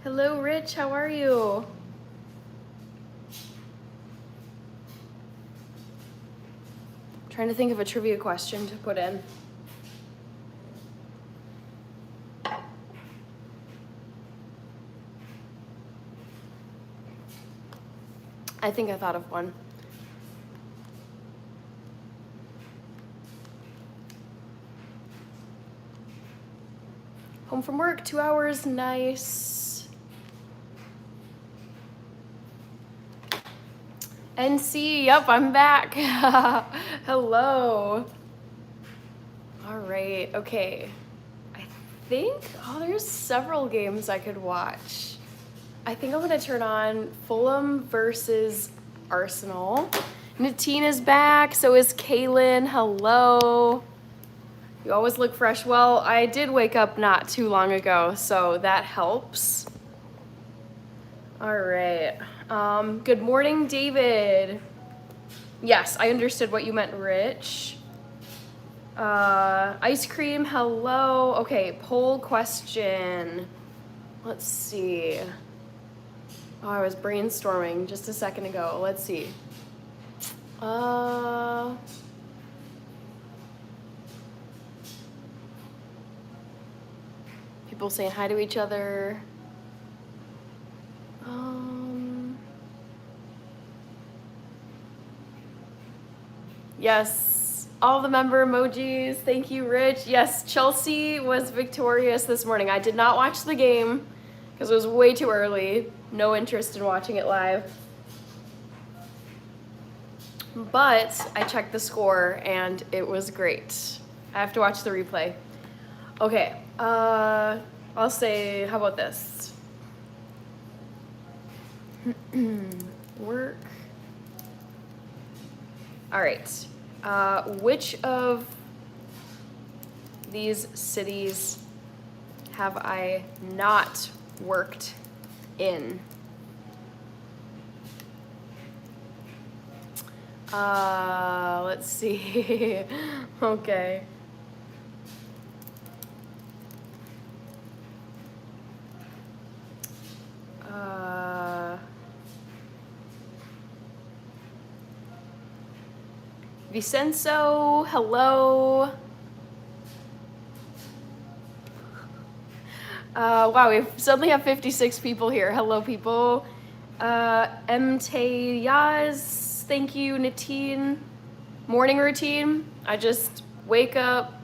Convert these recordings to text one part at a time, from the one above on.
Hello, Rich. How are you? Trying to think of a trivia question to put in. I think I thought of one. Home from work, 2 hours, nice. NC, yep, I'm back. Hello. All right, okay. I think, there's several games I could watch. I think I'm gonna turn on Fulham versus Arsenal. Natina's back, so is Kaylin, hello. You always look fresh. Well, I did wake up not too long ago, so that helps. All right. Good morning, David. Yes, I understood what you meant, Rich. Ice cream, hello. Okay, poll question. Let's see. Oh, I was brainstorming just a second ago. Let's see. People saying hi to each other. Yes, all the member emojis. Thank you, Rich. Yes, Chelsea was victorious this morning. I did not watch the game because it was way too early. No interest in watching it live. But I checked the score and it was great. I have to watch the replay. Okay, I'll say, how about this? Work. All right. Which of these cities have I not worked in? Let's see. Okay. Vicenzo, hello. Wow, we suddenly have 56 people here. Hello, people. Yaz, thank you. Natine, morning routine. I just wake up,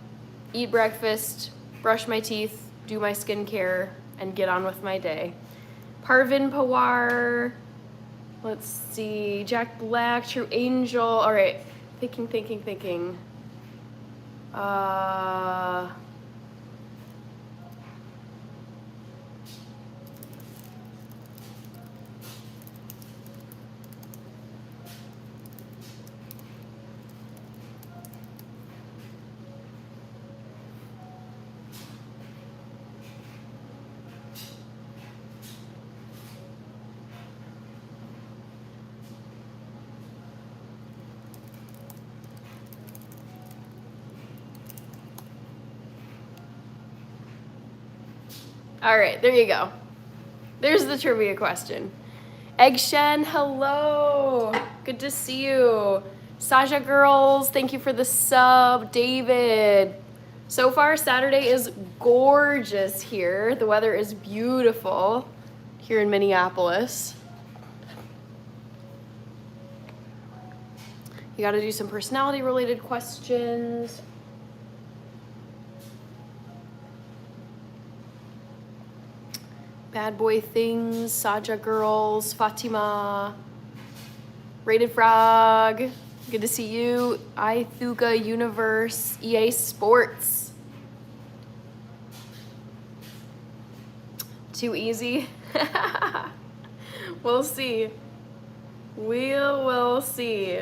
eat breakfast, brush my teeth, do my skincare, and get on with my day. Parvin Pawar, let's see. Jack Black, True Angel. All right, thinking. All right, there you go. There's the trivia question. Eggshen, hello. Good to see you. Saja Girls, thank you for the sub. David. So far, Saturday is gorgeous here. The weather is beautiful here in Minneapolis. You got to do some personality-related questions. Bad Boy Things, Saja Girls, Fatima, Rated Frog, good to see you. iThuga Universe, EA Sports. Too easy? We'll see. We'll see.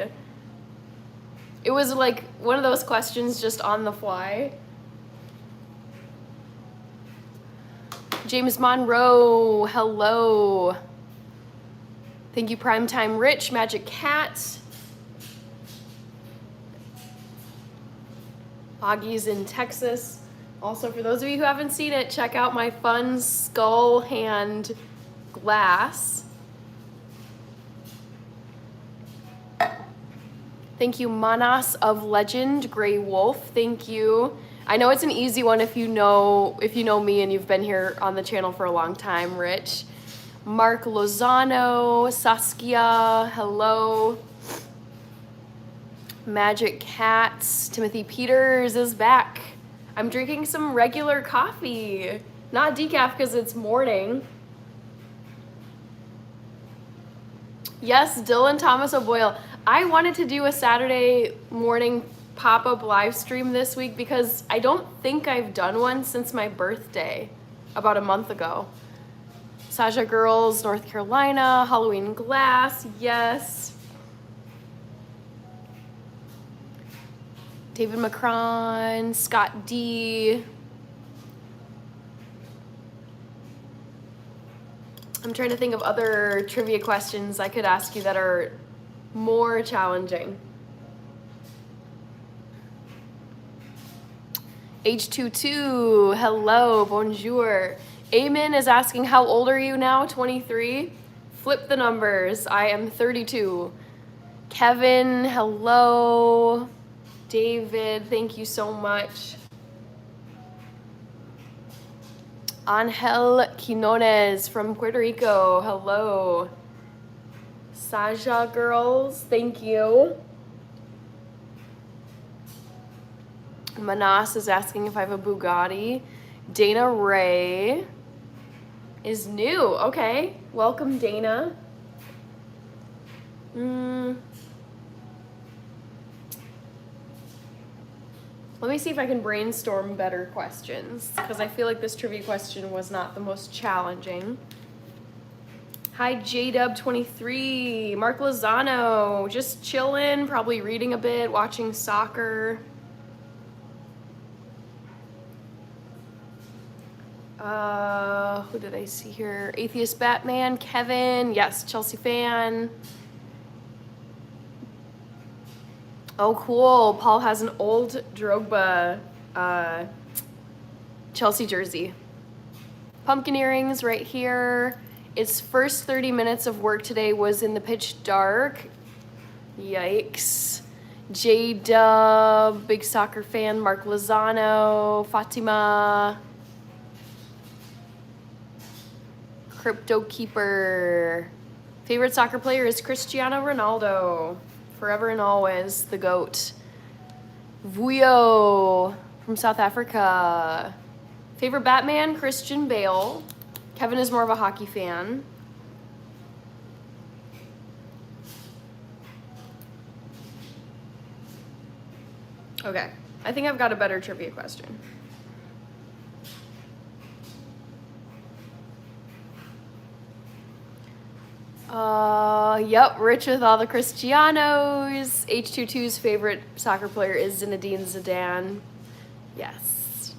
It was like one of those questions just on the fly. James Monroe, hello. Thank you, Primetime Rich, Magic Cat. Augie's in Texas. Also, for those of you who haven't seen it, check out my fun skull hand glass. Thank you, Manas of Legend, Grey Wolf. Thank you. I know it's an easy one if you know me and you've been here on the channel for a long time, Rich. Mark Lozano, Saskia, hello. Magic Cats, Timothy Peters is back. I'm drinking some regular coffee, not decaf because it's morning. Yes, Dylan Thomas O'Boyle. I wanted to do a Saturday morning pop-up live stream this week because I don't think I've done one since my birthday, about a month ago. Saja Girls, North Carolina, Halloween Glass, yes. David Macron, Scott D. I'm trying to think of other trivia questions I could ask you that are more challenging. H22, hello, bonjour. Amen is asking, how old are you now? 23? Flip the numbers. I am 32. Kevin, hello. David, thank you so much. Angel Quinones from Puerto Rico, hello. Saja Girls, thank you. Manas is asking if I have a Bugatti. Dana Ray is new. Okay, welcome Dana. Let me see if I can brainstorm better questions because I feel like this trivia question was not the most challenging. Hi, JDub23, Mark Lozano, just chilling, probably reading a bit, watching soccer. Who did I see here? Atheist Batman, Kevin, yes, Chelsea fan. Oh, cool, Paul has an old Drogba Chelsea jersey. Pumpkin earrings right here. Its first 30 minutes of work today was in the pitch dark. Yikes. J-Dub, big soccer fan, Mark Lozano, Fatima. Crypto Keeper. Favorite soccer player is Cristiano Ronaldo. Forever and always, the GOAT. Vuyo from South Africa. Favorite Batman, Christian Bale. Kevin is more of a hockey fan. Okay, I think I've got a better trivia question. Yep, Rich with all the Cristianos. H22's favorite soccer player is Zinedine Zidane. Yes.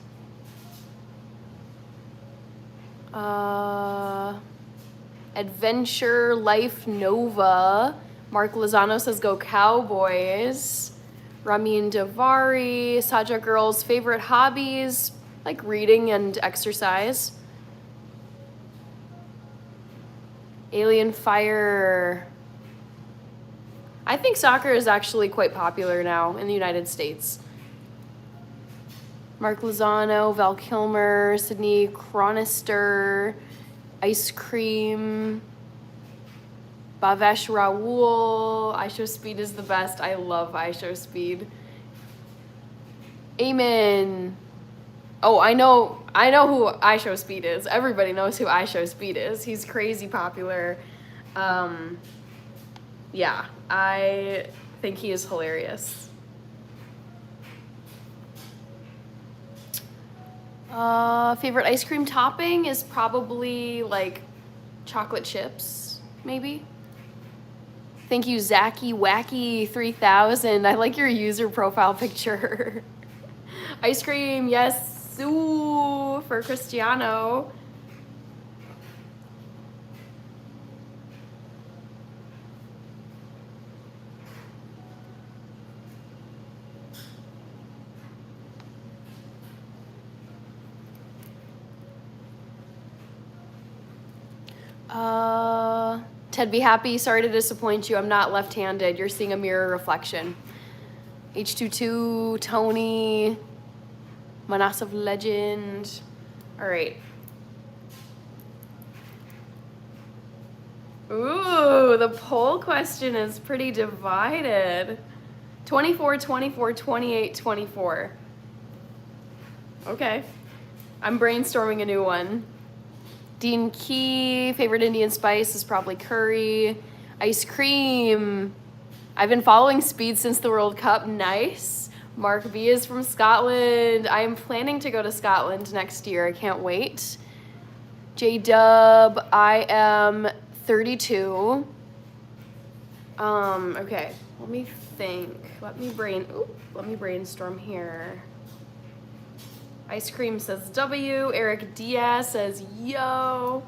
Adventure Life Nova. Mark Lozano says go Cowboys. Ramin Davari. Saja Girls' favorite hobbies, like reading and exercise. Alien Fire. I think soccer is actually quite popular now in the United States. Mark Lozano, Val Kilmer, Sydney Chronister, Ice Cream, Bhavesh Raoul. iShowSpeed is the best. I love iShowSpeed. Amen. Oh, I know who iShowSpeed is. Everybody knows who iShowSpeed is. He's crazy popular. Yeah, I think he is hilarious. Favorite ice cream topping is probably like chocolate chips, maybe. Thank you, Zacky Wacky 3000. I like your user profile picture. Ice cream, yes. Ooh, for Cristiano. Ted, be happy. Sorry to disappoint you. I'm not left-handed. You're seeing a mirror reflection. H22, Tony, Manas of Legend. All right. Ooh, the poll question is pretty divided. 24, 24, 28, 24. Okay. I'm brainstorming a new one. Dean Key, favorite Indian spice is probably curry. Ice cream. I've been following Speed since the World Cup. Nice. Mark B is from Scotland. I am planning to go to Scotland next year. I can't wait. J-Dub, I am 32. Okay, let me think. Let me brainstorm here. Ice cream says W. Eric Diaz says yo.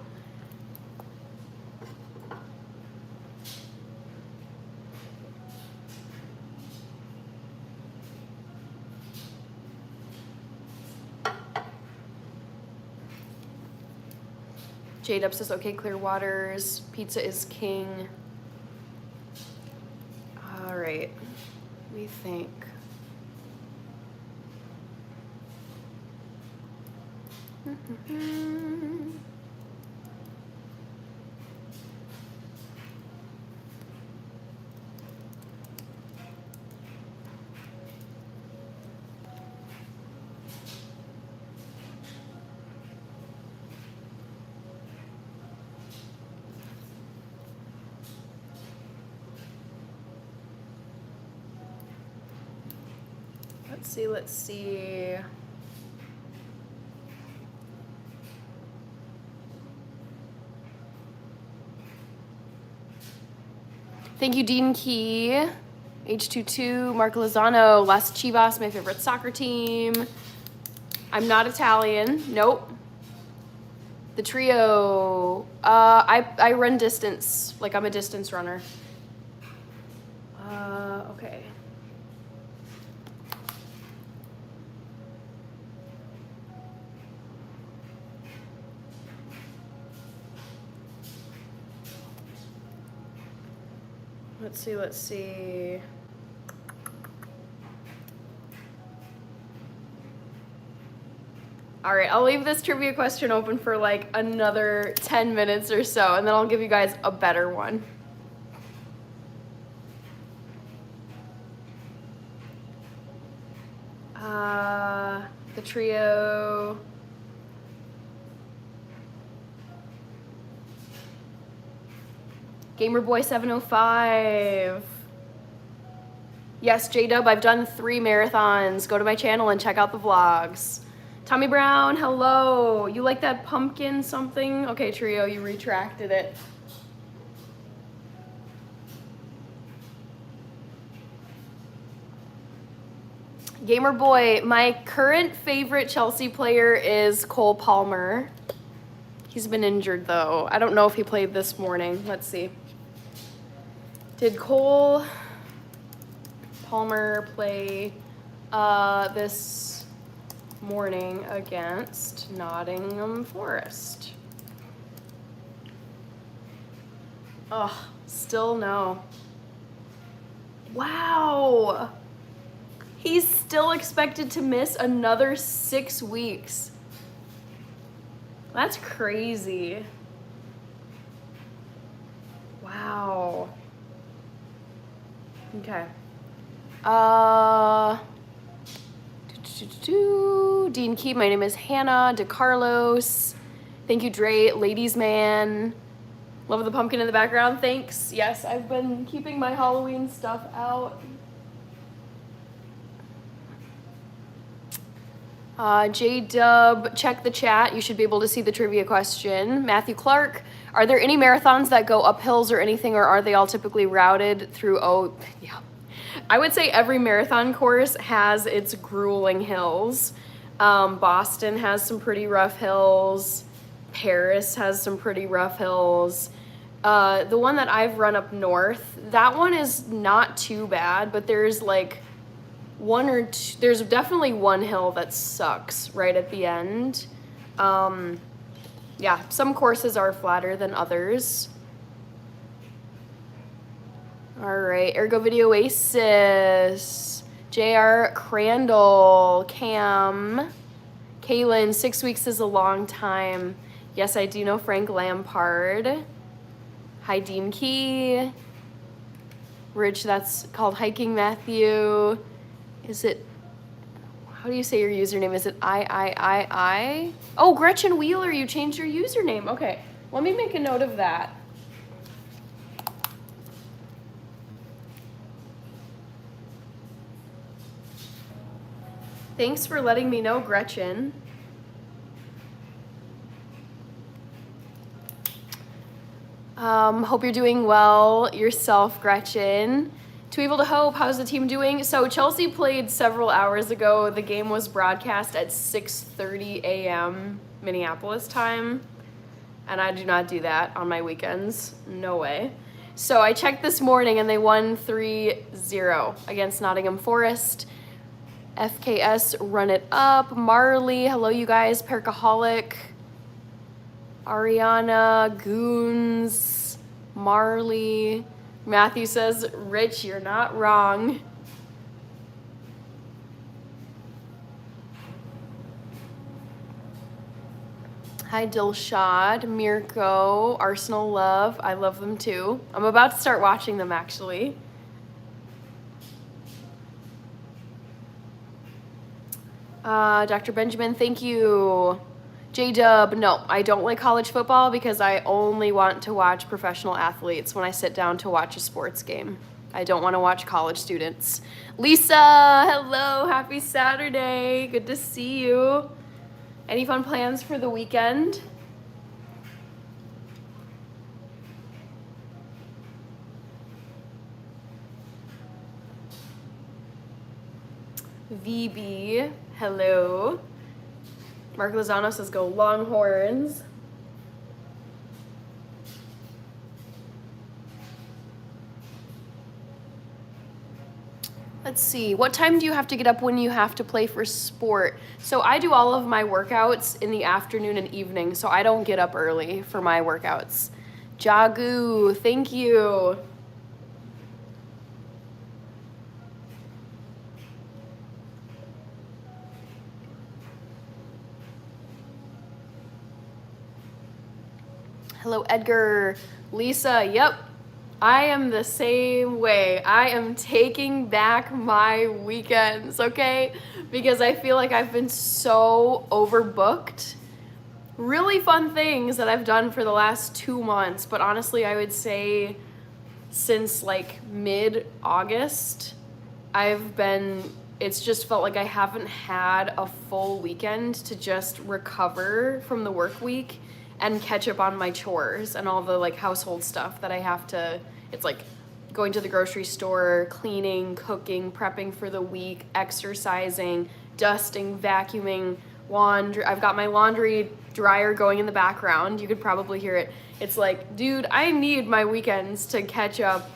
J-Dub says okay, Clearwaters. Pizza is king. All right, let me think. Let's see. Thank you, Dean Key. H22, Mark Lozano, Las Chivas, my favorite soccer team. I'm not Italian. Nope. The trio. I run distance. Like, I'm a distance runner. Okay. Let's see. All right, I'll leave this trivia question open for like another 10 minutes or so, and then I'll give you guys a better one. The trio. Gamerboy705. Yes, J-Dub, I've done 3 marathons. Go to my channel and check out the vlogs. Tommy Brown, hello. You like that pumpkin something? Okay, trio, you retracted it. Gamerboy, my current favorite Chelsea player is Cole Palmer. He's been injured though. I don't know if he played this morning. Let's see. Did Cole Palmer play this morning against Nottingham Forest? Oh, still no. Wow. He's still expected to miss another 6 weeks. That's crazy. Wow. Okay. Dean Key, my name is Hannah DeCarlos. Thank you, Dre. Ladies Man. Love the pumpkin in the background. Thanks. Yes, I've been keeping my Halloween stuff out. J-Dub, check the chat. You should be able to see the trivia question. Matthew Clark, are there any marathons that go up hills or anything, or are they all typically routed through? Oh, yeah. I would say every marathon course has its grueling hills. Boston has some pretty rough hills. Paris has some pretty rough hills. The one that I've run up north, that one is not too bad, but there's like one or two, there's definitely one hill that sucks right at the end. Yeah, some courses are flatter than others. All right, Ergo Video Oasis, JR Crandall, Cam, Kaylin, 6 weeks is a long time. Yes, I do know Frank Lampard. Hi, Dean Key. Rich, that's called Hiking Matthew. Is it, how do you say your username? Is it I? Oh, Gretchen Wheeler, you changed your username. Okay, let me make a note of that. Thanks for letting me know, Gretchen. Hope you're doing well yourself, Gretchen. To Able to Hope, how's the team doing? So Chelsea played several hours ago. The game was broadcast at 6:30 a.m. Minneapolis time, and I do not do that on my weekends. No way. So I checked this morning, and they won 3-0 against Nottingham Forest. FKS, run it up. Marley, hello you guys. Perkaholic, Ariana, Goons, Marley. Matthew says, Rich, you're not wrong. Hi, Dilshad, Mirko, Arsenal Love. I love them too. I'm about to start watching them actually. Dr. Benjamin, thank you. J-Dub, no, I don't like college football because I only want to watch professional athletes when I sit down to watch a sports game. I don't want to watch college students. Lisa, hello, happy Saturday. Good to see you. Any fun plans for the weekend? VB, hello. Mark Lozano says go Longhorns. Let's see, what time do you have to get up when you have to play for sport? So I do all of my workouts in the afternoon and evening, so I don't get up early for my workouts. Jagu, thank you. Hello, Edgar. Lisa, yep. I am the same way. I am taking back my weekends, okay? Because I feel like I've been so overbooked. Really fun things that I've done for the last 2 months, but honestly, I would say since like mid-August, it's just felt like I haven't had a full weekend to just recover from the work week and catch up on my chores and all the like household stuff that I have to, it's like going to the grocery store, cleaning, cooking, prepping for the week, exercising, dusting, vacuuming, laundry. I've got my laundry dryer going in the background. You could probably hear it. It's like, dude, I need my weekends to catch up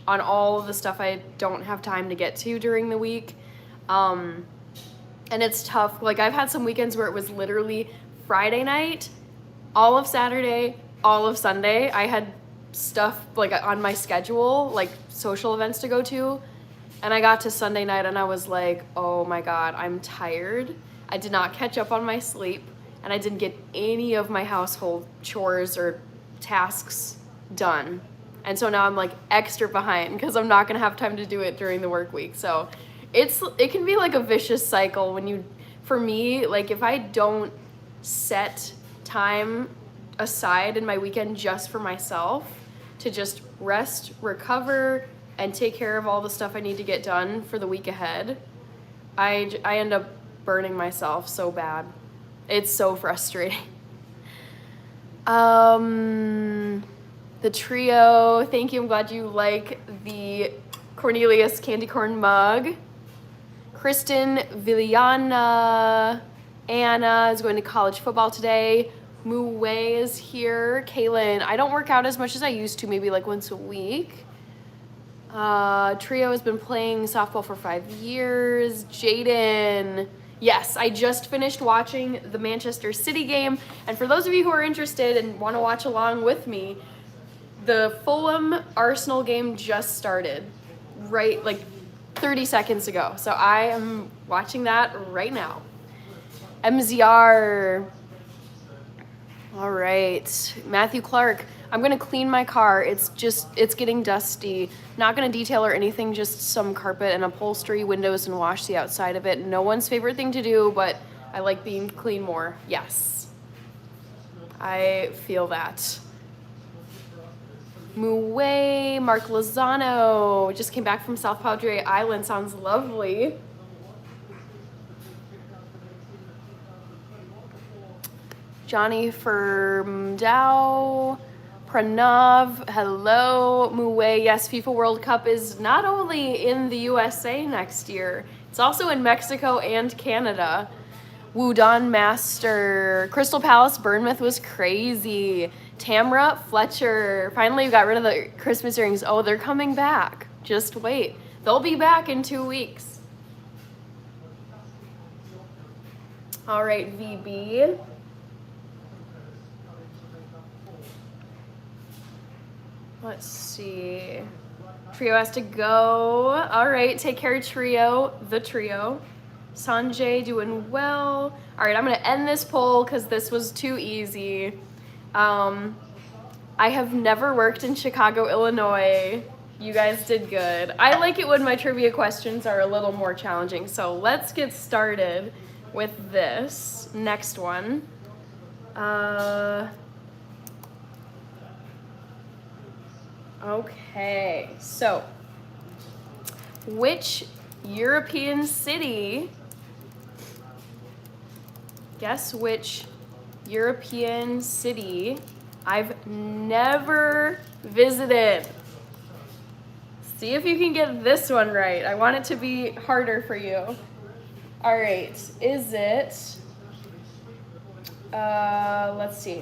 on all of the stuff I don't have time to get to during the week. And it's tough. Like I've had some weekends where it was literally Friday night, all of Saturday, all of Sunday. I had stuff like on my schedule, like social events to go to. And I got to Sunday night and I was like, oh my God, I'm tired. I did not catch up on my sleep and I didn't get any of my household chores or tasks done. And so now I'm like extra behind because I'm not gonna have time to do it during the work week. So it can be like a vicious cycle when for me, like if I don't set time aside in my weekend just for myself to just rest, recover, and take care of all the stuff I need to get done for the week ahead, I end up burning myself so bad. It's so frustrating. The trio, thank you. I'm glad you like the Cornelius candy corn mug. Kristen Viliana, Anna is going to college football today. Mu Wei is here. Kaylin, I don't work out as much as I used to, maybe like once a week. Trio has been playing softball for 5 years. Jaden, Yes, I just finished watching the Manchester City game, and for those of you who are interested and want to watch along with me, the Fulham Arsenal game just started, right, like 30 seconds ago. So I am watching that right now. MZR. All right, Matthew Clark. I'm gonna clean my car. It's getting dusty. Not gonna detail or anything, just some carpet and upholstery, windows, and wash the outside of it. No one's favorite thing to do, but I like being clean more. Yes. I feel that. Muway, Mark Lozano. Just came back from South Padre Island. Sounds lovely. Johnny Firmdow. Pranav, hello. Muway, yes, FIFA World Cup is not only in the USA next year, it's also in Mexico and Canada. Wudon Master, Crystal Palace, Bournemouth was crazy. Tamra Fletcher, finally got rid of the Christmas earrings. Oh, they're coming back. Just wait. They'll be back in 2 weeks. All right, VB. Let's see. Trio has to go. All right, take care, Trio. The Trio. Sanjay doing well. All right, I'm gonna end this poll because this was too easy. I have never worked in Chicago, Illinois. You guys did good. I like it when my trivia questions are a little more challenging. So let's get started with this next one. Okay, so which European city, guess which European city I've never visited? See if you can get this one right. I want it to be harder for you. All right, is it, let's see.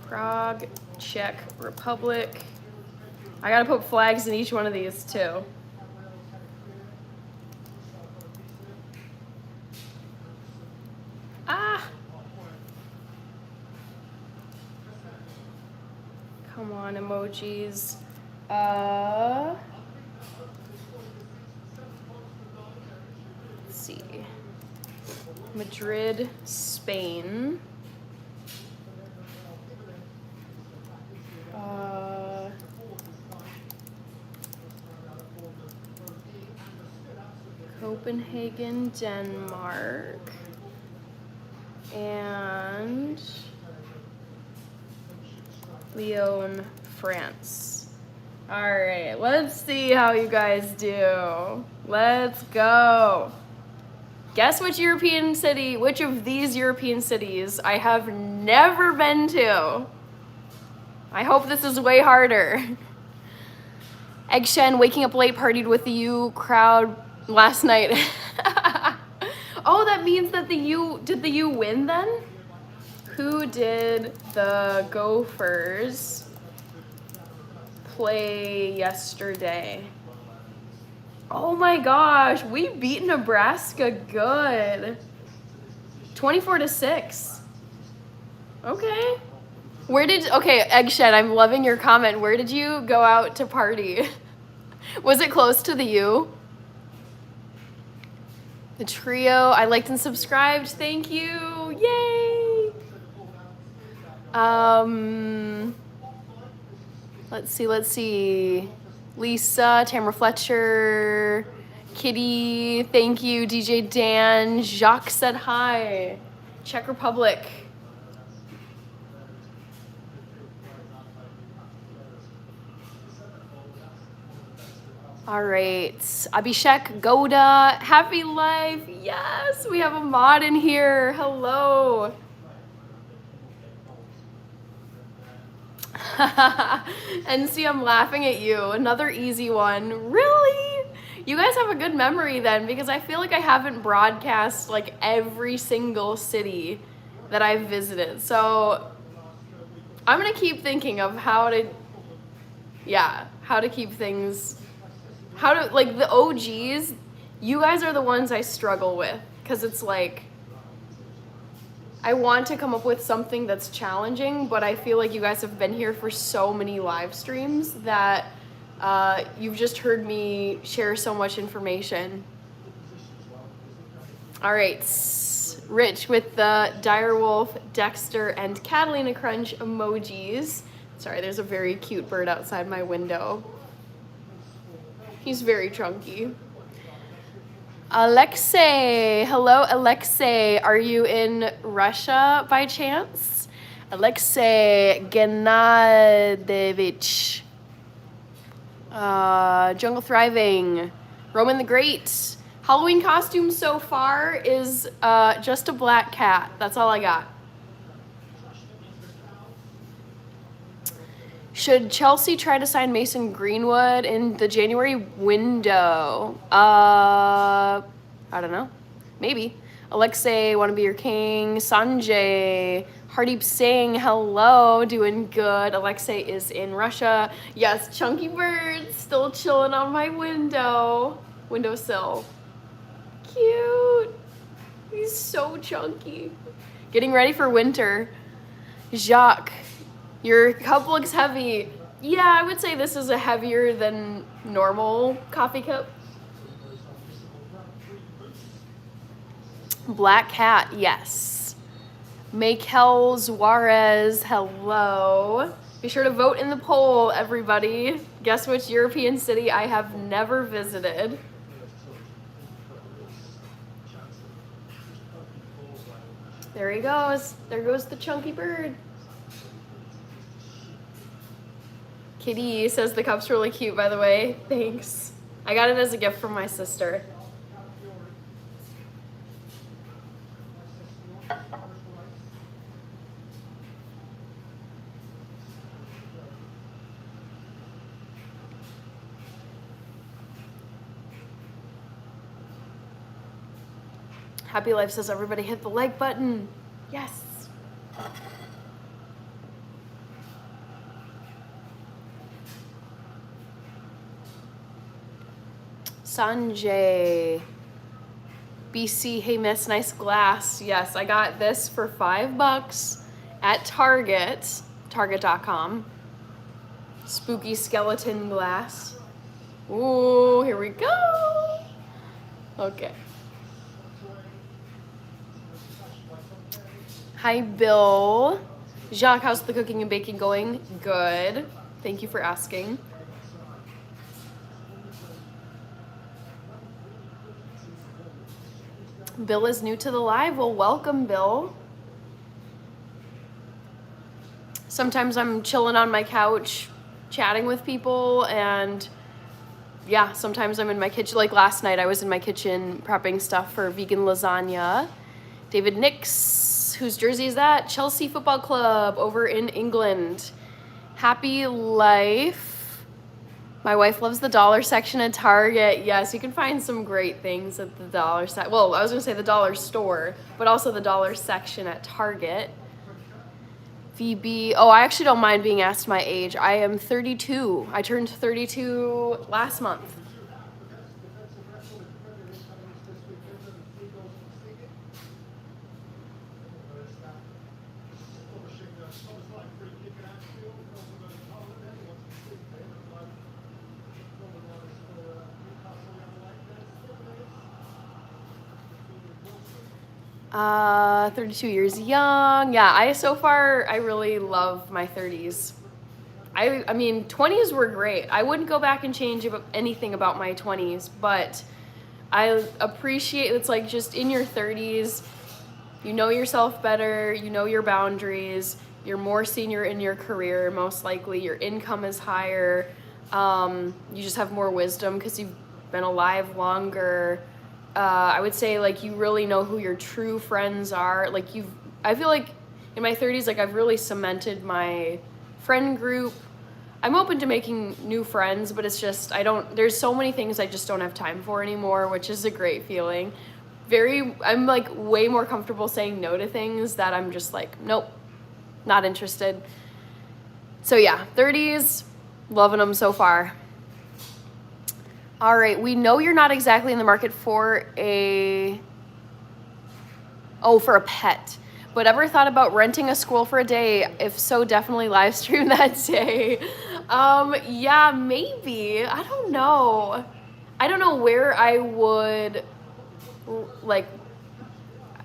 Prague, Czech Republic. I gotta put flags in each one of these too. Ah! Come on, emojis. Let's see. Madrid, Spain. Copenhagen, Denmark, and Lyon, France. All right, let's see how you guys do. Let's go. Guess which European city, which of these European cities I have never been to. I hope this is way harder. Egg Shen, waking up late, partied with the U crowd last night. Oh, that means that did the U win then? Who did the Gophers play yesterday? Oh my gosh, we beat Nebraska good. 24-6. Okay. Okay, Egg Shed, I'm loving your comment. Where did you go out to party? Was it close to the U? The Trio, I liked and subscribed. Thank you. Yay. Let's see. Lisa, Tamara Fletcher, Kitty, thank you. DJ Dan, Jacques said hi. Czech Republic. All right, Abhishek Goda, happy life. Yes, we have a mod in here. Hello. And see, I'm laughing at you. Another easy one. Really? You guys have a good memory then, because I feel like I haven't broadcast like every single city that I've visited. So I'm gonna keep thinking of how to keep things how to, like, the OGs, you guys are the ones I struggle with, because it's like, I want to come up with something that's challenging, but I feel like you guys have been here for so many live streams that you've just heard me share so much information. All right, Rich with the Direwolf, Dexter, and Catalina Crunch emojis. Sorry, there's a very cute bird outside my window. He's very chunky. Alexei, hello Alexei. Are you in Russia by chance? Alexei Gennadevich. Jungle Thriving. Roman the Great. Halloween costume so far is just a black cat. That's all I got. Should Chelsea try to sign Mason Greenwood in the January window? I don't know. Maybe. Alexei, want to be your king. Sanjay. Hardeep Singh, hello. Doing good. Alexei is in Russia. Yes, Chunky Bird still chilling on my windowsill. Cute. He's so chunky. Getting ready for winter. Jacques. Your cup looks heavy. Yeah, I would say this is a heavier than normal coffee cup. Black Cat, yes. Mikel Juarez, hello. Be sure to vote in the poll, everybody. Guess which European city I have never visited. There he goes. There goes the chunky bird. Kitty says the cup's really cute, by the way. Thanks. I got it as a gift from my sister. Happy Life says everybody hit the like button. Yes. Sanjay. BC, hey miss, nice glass. Yes, I got this for $5 at Target, target.com. Spooky skeleton glass. Ooh, here we go. Okay. Hi, Bill. Jacques, how's the cooking and baking going? Good. Thank you for asking. Bill is new to the live. Well, welcome, Bill. Sometimes I'm chilling on my couch, chatting with people, and yeah, sometimes I'm in my kitchen. Like last night, I was in my kitchen prepping stuff for vegan lasagna. David Nix, whose jersey is that? Chelsea Football Club over in England. Happy Life. My wife loves the dollar section at Target. Yes, you can find some great things at the dollar section. Well, I was gonna say the dollar store, but also the dollar section at Target. VB, oh, I actually don't mind being asked my age. I am 32. I turned 32 last month. Uh, 32 years young. Yeah, I really love my 30s. I mean, 20s were great. I wouldn't go back and change anything about my 20s, but I appreciate it's like just in your 30s, you know yourself better, you know your boundaries, you're more senior in your career, most likely, your income is higher, you just have more wisdom because you've been alive longer. I would say like you really know who your true friends are. Like I feel like in my 30s, like I've really cemented my friend group. I'm open to making new friends, but it's just, there's so many things I just don't have time for anymore, which is a great feeling. I'm like way more comfortable saying no to things that I'm just like, nope, not interested. So yeah, 30s, loving them so far. All right, we know you're not exactly in the market for for a pet. But ever thought about renting a squirrel for a day? If so, definitely live stream that day. Yeah, maybe. I don't know. I don't know where I would, like,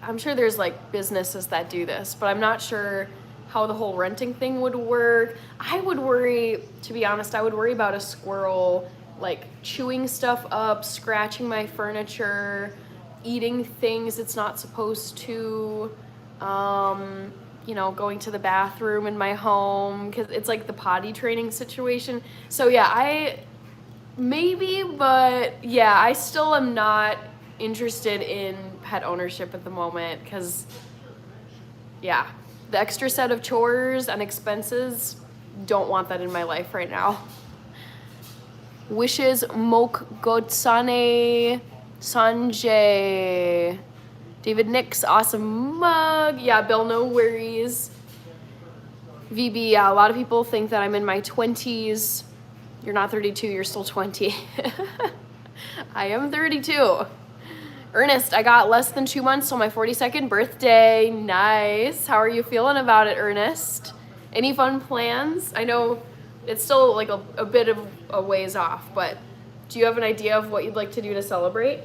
I'm sure there's like businesses that do this, but I'm not sure how the whole renting thing would work. I would worry, to be honest, I would worry about a squirrel like chewing stuff up, scratching my furniture, eating things it's not supposed to, going to the bathroom in my home, because it's like the potty training situation. So yeah, but yeah, I still am not interested in pet ownership at the moment, because yeah, the extra set of chores and expenses, don't want that in my life right now. Wishes Mok Godsane Sanjay. David Nix, awesome mug. Yeah, Bill, no worries. VB, yeah, a lot of people think that I'm in my 20s. You're not 32, you're still 20. I am 32. Ernest, I got less than 2 months till my 42nd birthday. Nice. How are you feeling about it, Ernest? Any fun plans? I know it's still like a bit of a ways off, but do you have an idea of what you'd like to do to celebrate?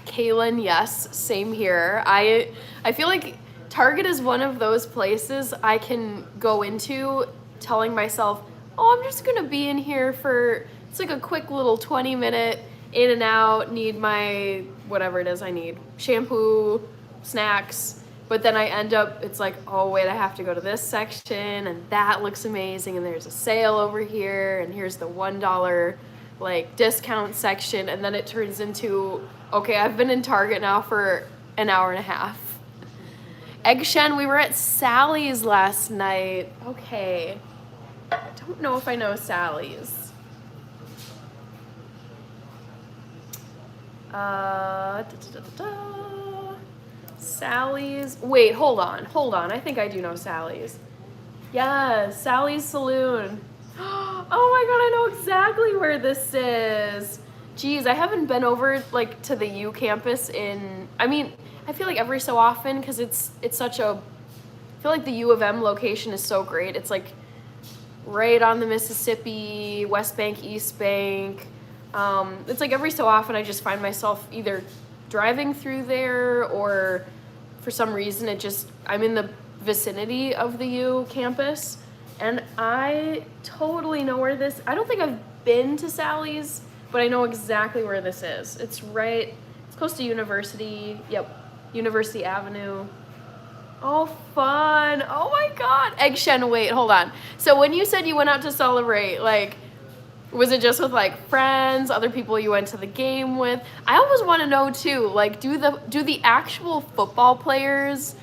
Kaylin, yes, same here. I feel like Target is one of those places I can go into telling myself, oh, I'm just gonna be in here for, it's like a quick little 20-minute in and out, need my, whatever it is I need, shampoo, snacks, but then I end up, it's like, oh wait, I have to go to this section, and that looks amazing, and there's a sale over here, and here's the $1 like discount section, and then it turns into, okay, I've been in Target now for an hour and a half. Egg Shen, we were at Sally's last night. Okay, I don't know if I know Sally's. Sally's, wait, hold on, I think I do know Sally's. Yes, Sally's Saloon. Oh my god, I know exactly where this is. Geez, I haven't been over like to the U campus I feel like every so often, because it's such a, I feel like the U of M location is so great. It's like right on the Mississippi, West Bank, East Bank. It's like every so often I just find myself either driving through there, or for some reason I'm in the vicinity of the U campus, and I totally know where this, I don't think I've been to Sally's, but I know exactly where this is. It's close to University, yep, University Avenue. Oh, fun. Oh my god. Egg Shen, wait, hold on. So when you said you went out to celebrate, like, was it just with like friends, other people you went to the game with? I always want to know too, like, do the actual football players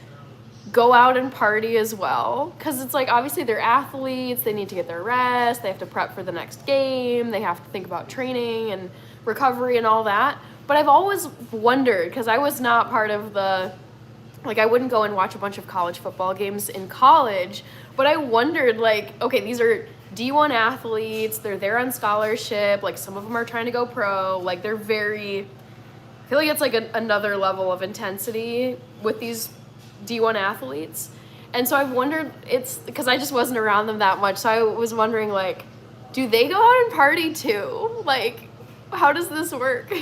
go out and party as well? Because it's like, obviously they're athletes, they need to get their rest, they have to prep for the next game, they have to think about training and recovery and all that. But I've always wondered, because I was not part of I wouldn't go and watch a bunch of college football games in college, but I wondered, like, okay, these are D1 athletes, they're there on scholarship, like some of them are trying to go pro, like I feel like it's like another level of intensity with these D1 athletes. And so I've wondered, it's because I just wasn't around them that much, so I was wondering, like, do they go out and party too? Like, how does this work?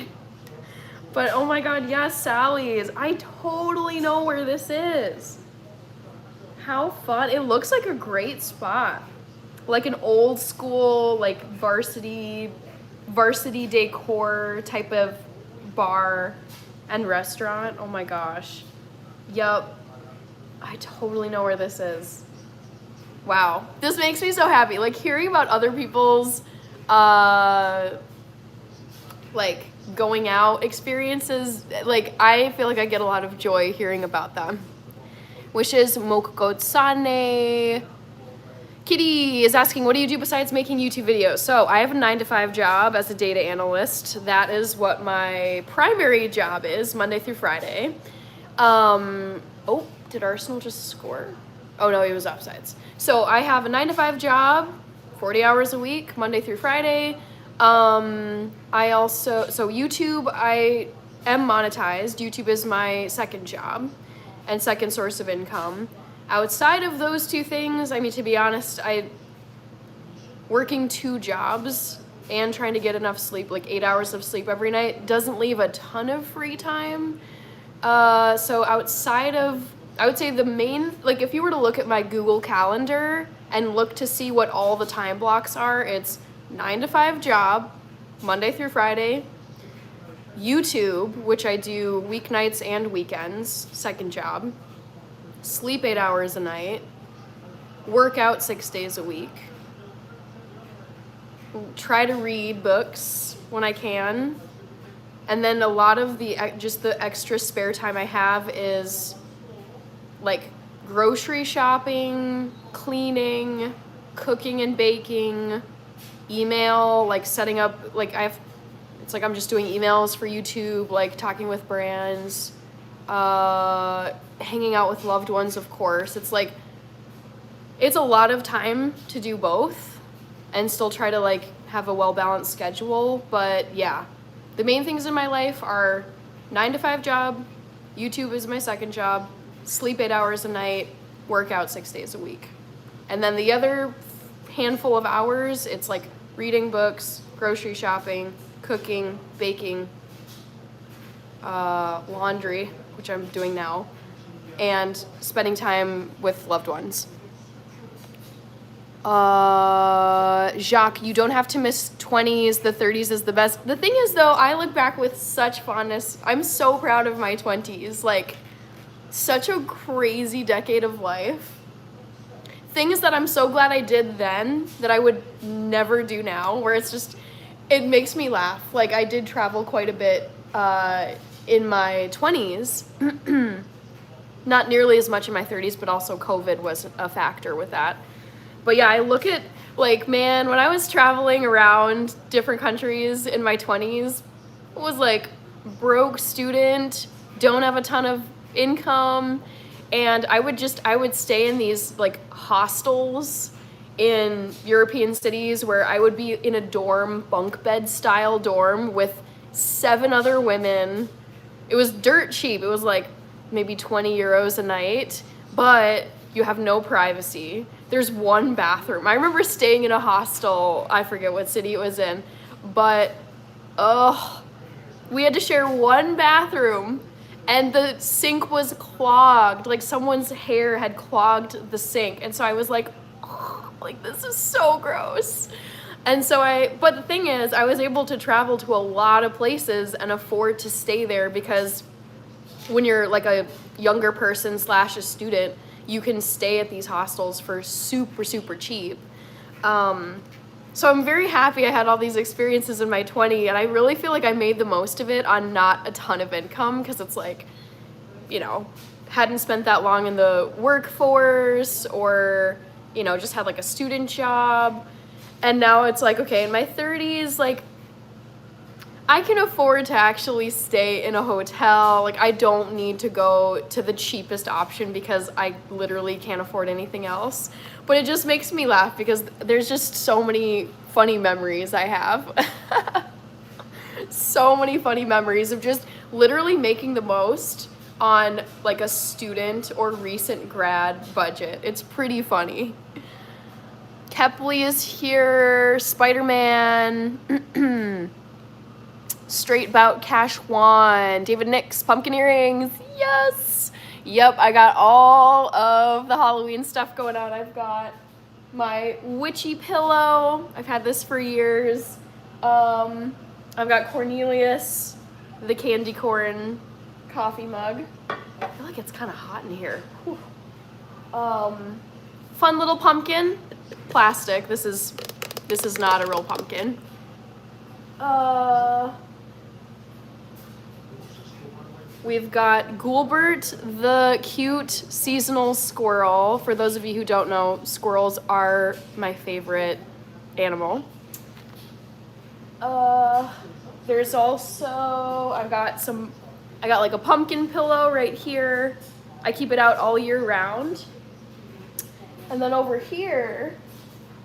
But oh my god, yes, Sally's. I totally know where this is. How fun. It looks like a great spot. Like an old school, like varsity decor type of bar and restaurant. Oh my gosh. Yup. I totally know where this is. Wow. This makes me so happy. Like, hearing about other people's like going out experiences, like I feel like I get a lot of joy hearing about them. Wishes Mokogotsane. Kitty is asking, what do you do besides making YouTube videos? So I have a 9-to-5 job as a data analyst. That is what my primary job is, Monday through Friday. Oh, did Arsenal just score? Oh no, he was offsides. So I have a 9-to-5 job, 40 hours a week, Monday through Friday. So YouTube, I am monetized. YouTube is my second job and second source of income. Outside of those two things, I mean, to be honest, working 2 jobs and trying to get enough sleep, like 8 hours of sleep every night, doesn't leave a ton of free time. So outside of, I would say the main, like if you were to look at my Google Calendar and look to see what all the time blocks are, it's 9 to 5 job, Monday through Friday, YouTube, which I do weeknights and weekends, second job, sleep 8 hours a night, work out 6 days a week, try to read books when I can, and then a lot of the extra spare time I have is like grocery shopping, cleaning, cooking and baking, email, like setting up, like it's like I'm just doing emails for YouTube, like talking with brands, hanging out with loved ones, of course. It's like, it's a lot of time to do both and still try to like have a well-balanced schedule. But yeah, the main things in my life are 9 to 5 job, YouTube is my second job, sleep 8 hours a night, work out 6 days a week. And then the other handful of hours, it's like reading books, grocery shopping, cooking, baking, laundry, which I'm doing now, and spending time with loved ones. Jacques, you don't have to miss 20s, the 30s is the best. The thing is though, I look back with such fondness. I'm so proud of my 20s, like such a crazy decade of life. Things that I'm so glad I did then that I would never do now, where it's just, it makes me laugh. Like I did travel quite a bit in my 20s, not nearly as much in my 30s, but also COVID was a factor with that. But yeah, I look at like, man, when I was traveling around different countries in my 20s, it was like broke student, don't have a ton of income, and I would stay in these like hostels in European cities where I would be in a dorm, bunk bed style dorm with 7 other women. It was dirt cheap. It was like maybe 20 euros a night, but you have no privacy. There's one bathroom. I remember staying in a hostel, I forget what city it was in, but we had to share one bathroom and the sink was clogged. Like someone's hair had clogged the sink. And so I was like, oh, like this is so gross. And so but the thing is, I was able to travel to a lot of places and afford to stay there because when you're like a younger person / a student, you can stay at these hostels for super, super cheap. So I'm very happy I had all these experiences in my 20s, and I really feel like I made the most of it on not a ton of income, because it's like, you know, hadn't spent that long in the workforce or, you know, just had like a student job. And now it's like, okay, in my 30s, like I can afford to actually stay in a hotel. Like I don't need to go to the cheapest option because I literally can't afford anything else. But it just makes me laugh because there's just so many funny memories I have. So many funny memories of just literally making the most on like a student or recent grad budget. It's pretty funny. Kepley is here, Spider-Man, Straight Bout Cash One, David Nix, pumpkin earrings, yes! Yep, I got all of the Halloween stuff going on. I've got my witchy pillow. I've had this for years. I've got Cornelius, the candy corn coffee mug. I feel like it's kind of hot in here. Whew. Fun little pumpkin, plastic. This is not a real pumpkin. We've got Gulbert, the cute seasonal squirrel. For those of you who don't know, squirrels are my favorite animal. There's also, I got like a pumpkin pillow right here. I keep it out all year round. And then over here,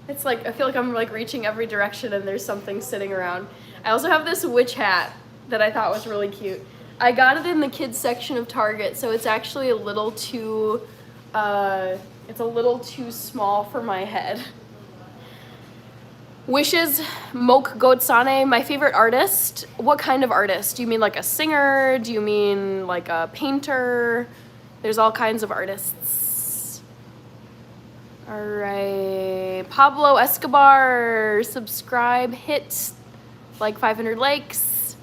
It's like, I feel like I'm like reaching every direction and there's something sitting around. I also have this witch hat that I thought was really cute. I got it in the kids section of Target, so it's actually a little too, it's a little too small for my head. Wishes Moke Gotsane, my favorite artist. What kind of artist? Do you mean like a singer? Do you mean like a painter? There's all kinds of artists. All right, Pablo Escobar, subscribe, hit like 500 likes.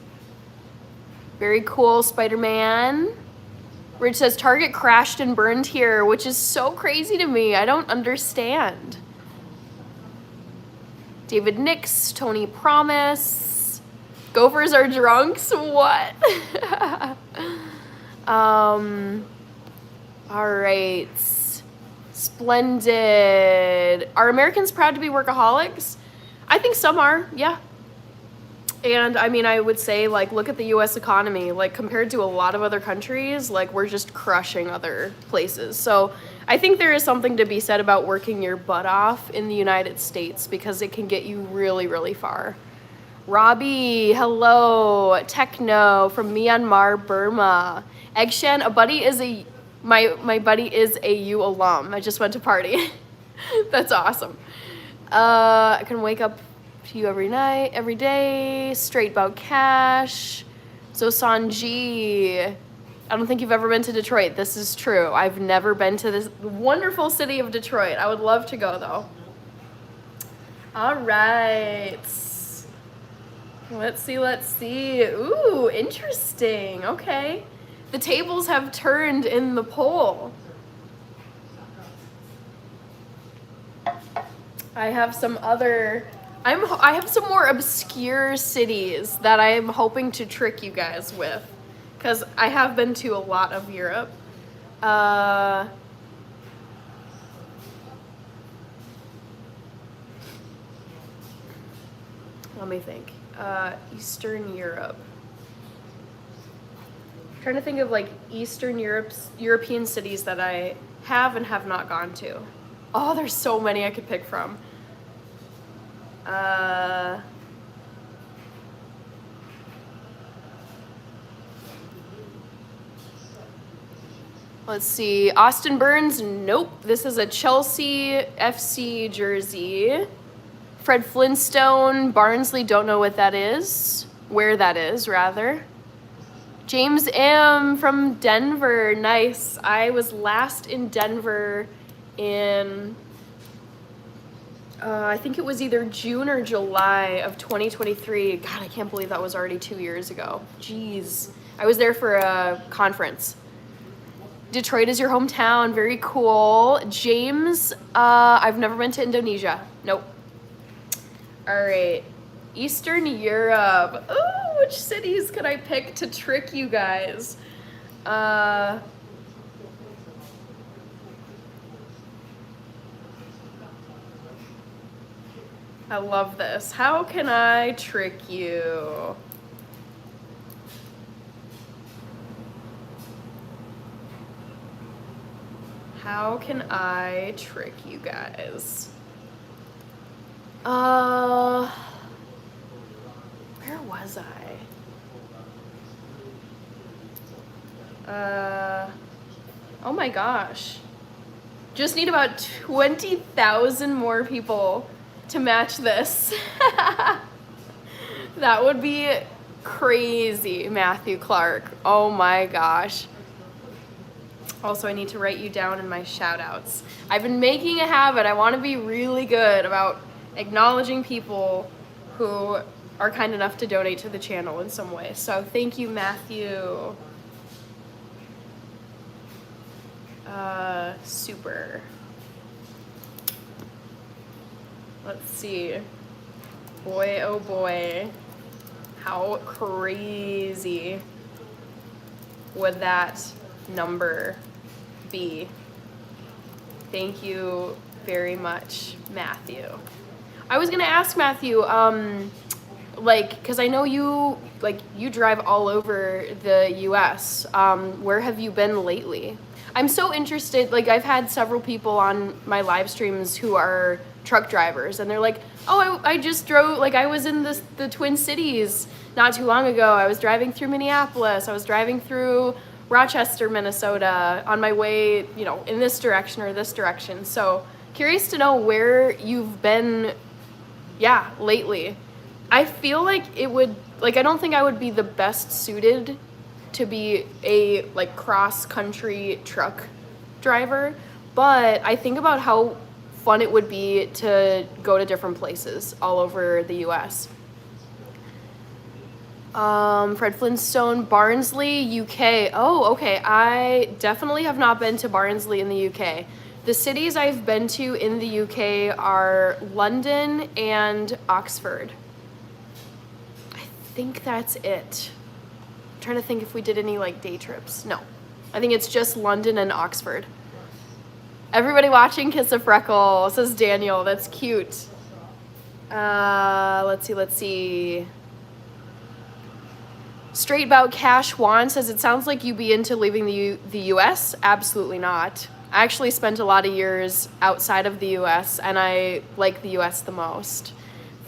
Very cool, Spider-Man. Rich says, Target crashed and burned here, which is so crazy to me. I don't understand. David Nix, Tony Promise. Gophers are drunks? What? All right. Splendid. Are Americans proud to be workaholics? I think some are, yeah. And I mean, I would say, like, look at the US economy. Like, compared to a lot of other countries, like, we're just crushing other places. So I think there is something to be said about working your butt off in the United States because it can get you really, really far. Robbie, hello. Techno from Myanmar, Burma. Eggshen, a buddy is a, my buddy is a U alum. I just went to party. That's awesome. I can wake up to you every night, every day. Straight Bout Cash. Zosanji. I don't think you've ever been to Detroit. This is true. I've never been to this wonderful city of Detroit. I would love to go though. All right. Let's see. Ooh, interesting. Okay. The tables have turned in the poll. I have some other, I have some more obscure cities that I'm hoping to trick you guys with. Because I have been to a lot of Europe. Let me think. Eastern Europe. I'm trying to think of like Eastern European cities that I have and have not gone to. Oh, there's so many I could pick from. Let's see, Austin Burns, nope. This is a Chelsea FC jersey. Fred Flintstone, Barnsley, don't know what that is. Where that is, rather. James M. from Denver, nice. I was last in Denver in, I think it was either June or July of 2023. God, I can't believe that was already 2 years ago. Jeez. I was there for a conference. Detroit is your hometown. Very cool. James, I've never been to Indonesia. Nope. All right. Eastern Europe. Oh, which cities could I pick to trick you guys? I love this. How can I trick you? How can I trick you guys? Where was I? Oh my gosh. Just need about 20,000 more people to match this. That would be crazy, Matthew Clark. Oh my gosh. Also, I need to write you down in my shout outs. I've been making a habit. I want to be really good about acknowledging people who are kind enough to donate to the channel in some way. So thank you, Matthew. Super. Let's see. Boy, oh boy. How crazy would that number be? Thank you very much, Matthew. I was gonna ask Matthew, like, cause I know you, like, you drive all over the US. Where have you been lately? I'm so interested, like, I've had several people on my live streams who are truck drivers, and they're like, oh, I just drove, like I was in the Twin Cities not too long ago. I was driving through Minneapolis. I was driving through Rochester, Minnesota on my way, you know, in this direction or this direction. So curious to know where you've been, yeah, lately. I feel like it would, like, I don't think I would be the best suited to be a, like, cross-country truck driver, but I think about how fun it would be to go to different places all over the U.S. Fred Flintstone, Barnsley, UK. Oh, okay. I definitely have not been to Barnsley in the UK. The cities I've been to in the UK are London and Oxford. I think that's it. I'm trying to think if we did any like day trips. No. I think it's just London and Oxford. Everybody watching Kiss a Freckle, says Daniel. That's cute. Let's see. Straight Bout Cash Juan says, it sounds like you be into leaving the U.S. Absolutely not. I actually spent a lot of years outside of the U.S. and I like the U.S. the most.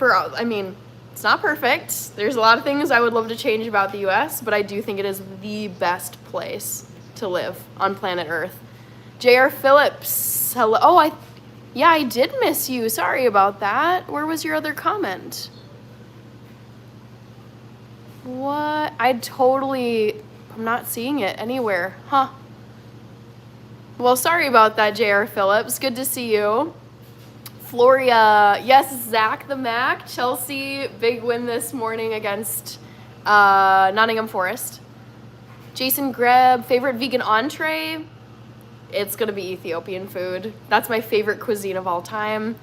I mean, it's not perfect. There's a lot of things I would love to change about the U.S., but I do think it is the best place to live on planet Earth. J.R. Phillips, hello. Oh, I did miss you. Sorry about that. Where was your other comment? What? I'm not seeing it anywhere. Huh. Well, sorry about that, J.R. Phillips. Good to see you. Floria, yes, Zach the Mac. Chelsea, big win this morning against Nottingham Forest. Jason Greb, favorite vegan entree? It's gonna be Ethiopian food. That's my favorite cuisine of all time.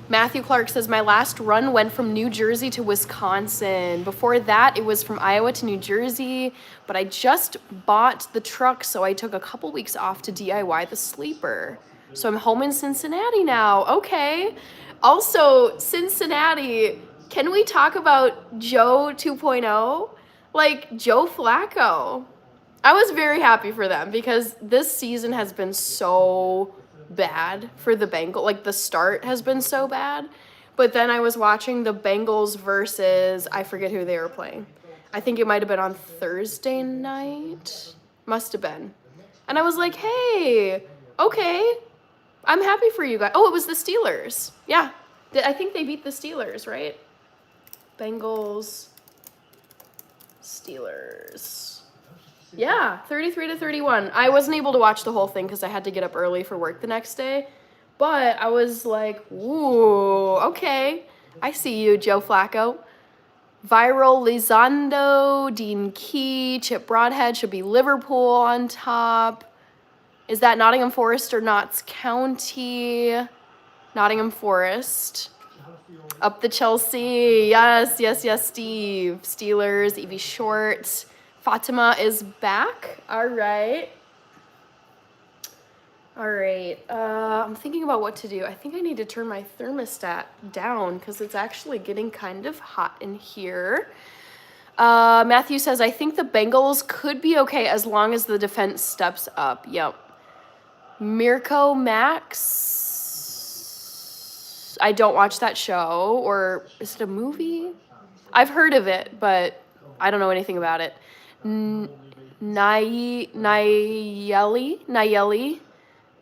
Matthew Clark says, my last run went from New Jersey to Wisconsin. Before that, it was from Iowa to New Jersey, but I just bought the truck, so I took a couple weeks off to DIY the sleeper. So I'm home in Cincinnati now. Okay. Also, Cincinnati, can we talk about Joe 2.0? Like, Joe Flacco. I was very happy for them because this season has been so bad for the Bengals. Like, the start has been so bad. But then I was watching the Bengals versus, I forget who they were playing. I think it might have been on Thursday night. Must have been. And I was like, hey, okay, I'm happy for you guys. Oh, it was the Steelers. Yeah, I think they beat the Steelers, right? Bengals, Steelers. Yeah, 33-31. I wasn't able to watch the whole thing because I had to get up early for work the next day. But I was like, ooh, okay. I see you, Joe Flacco. Viral Lizondo, Dean Key, Chip Broadhead should be Liverpool on top. Is that Nottingham Forest or Notts County? Nottingham Forest. Up the Chelsea. Yes, Steve. Steelers, Evie Short. Fatima is back. All right. I'm thinking about what to do. I think I need to turn my thermostat down because it's actually getting kind of hot in here. Matthew says, I think the Bengals could be okay as long as the defense steps up. Yep. Mirko Max. I don't watch that show. Or is it a movie? I've heard of it, but I don't know anything about it. Nayeli,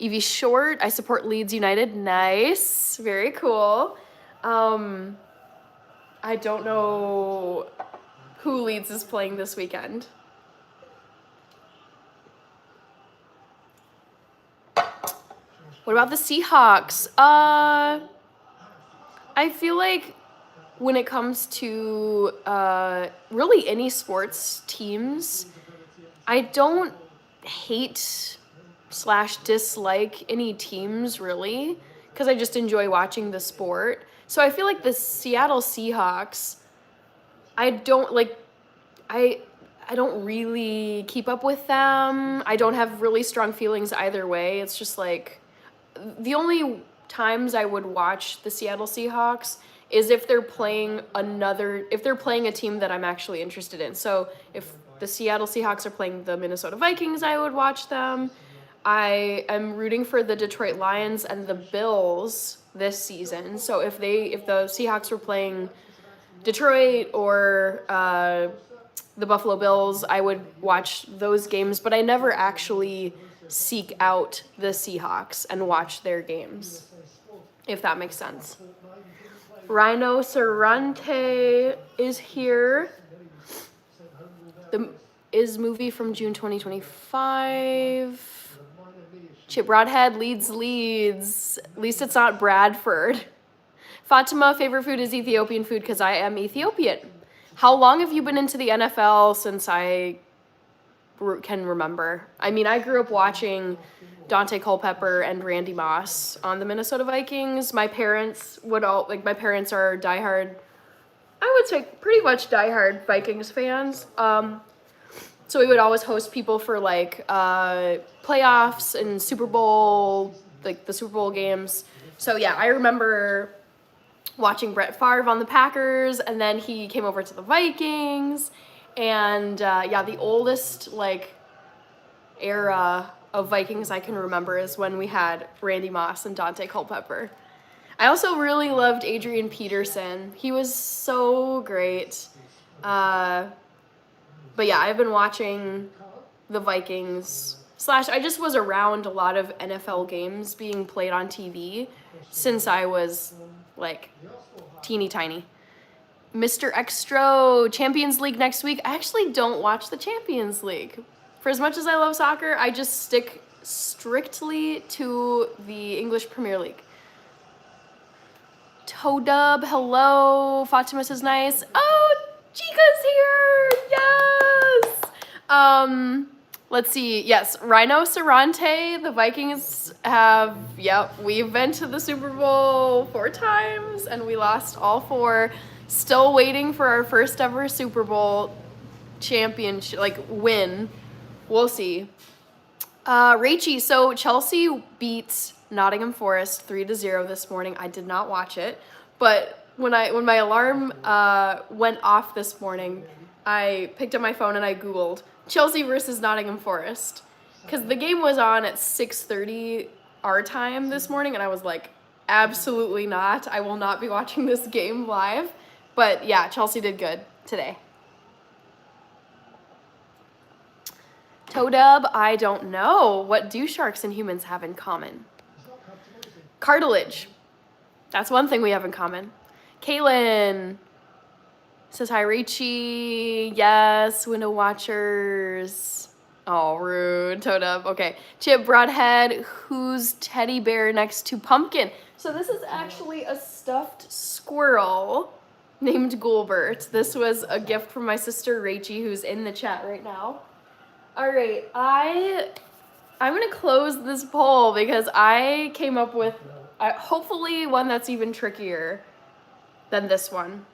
Evie Short. I support Leeds United. Nice. Very cool. I don't know who Leeds is playing this weekend. What about the Seahawks? I feel like when it comes to really any sports teams, I don't hate / dislike any teams really because I just enjoy watching the sport. So I feel like the Seattle Seahawks, I don't really keep up with them. I don't have really strong feelings either way. It's just like the only times I would watch the Seattle Seahawks is if they're playing a team that I'm actually interested in. So if the Seattle Seahawks are playing the Minnesota Vikings, I would watch them. I am rooting for the Detroit Lions and the Bills this season. So if the Seahawks were playing Detroit or the Buffalo Bills, I would watch those games, but I never actually seek out the Seahawks and watch their games, if that makes sense. Rhinoceronte is here. The movie from June 2025. Chip Broadhead leads. At least it's not Bradford. Fatima, favorite food is Ethiopian food because I am Ethiopian. How long have you been into the NFL? Since I can remember. I mean, I grew up watching Dante Culpepper and Randy Moss on the Minnesota Vikings. My parents are diehard, I would say pretty much diehard Vikings fans. So we would always host people for playoffs and Super Bowl, like the Super Bowl games. So yeah, I remember watching Brett Favre on the Packers, and then he came over to the Vikings. And the oldest era of Vikings I can remember is when we had Randy Moss and Dante Culpepper. I also really loved Adrian Peterson. He was so great. But yeah, I've been watching the Vikings / I just was around a lot of NFL games being played on TV since I was teeny tiny. Mr. Extro, Champions League next week. I actually don't watch the Champions League. For as much as I love soccer, I just stick strictly to the English Premier League. Toadub, hello. Fatima says nice. Oh, Chica's here. Yes. Let's see. Yes, Rhinoceronte. The Vikings have, we've been to the Super Bowl 4 times, and we lost all 4. Still waiting for our first ever Super Bowl championship, win. We'll see. Rachie, so Chelsea beat Nottingham Forest 3-0 this morning. I did not watch it, but when my alarm went off this morning, I picked up my phone and I Googled Chelsea versus Nottingham Forest, because the game was on at 6:30 our time this morning, and I was like, absolutely not. I will not be watching this game live. But yeah, Chelsea did good today. Toadub, I don't know. What do sharks and humans have in common? Cartilage. That's one thing we have in common. Kaylin says hi, Rachie. Yes, window watchers. Oh, rude. Toadub. Okay. Chip Broadhead, who's teddy bear next to Pumpkin? So this is actually a stuffed squirrel named Gulbert. This was a gift from my sister Rachie, who's in the chat right now. All right, I'm gonna close this poll because I came up with hopefully one that's even trickier than this one.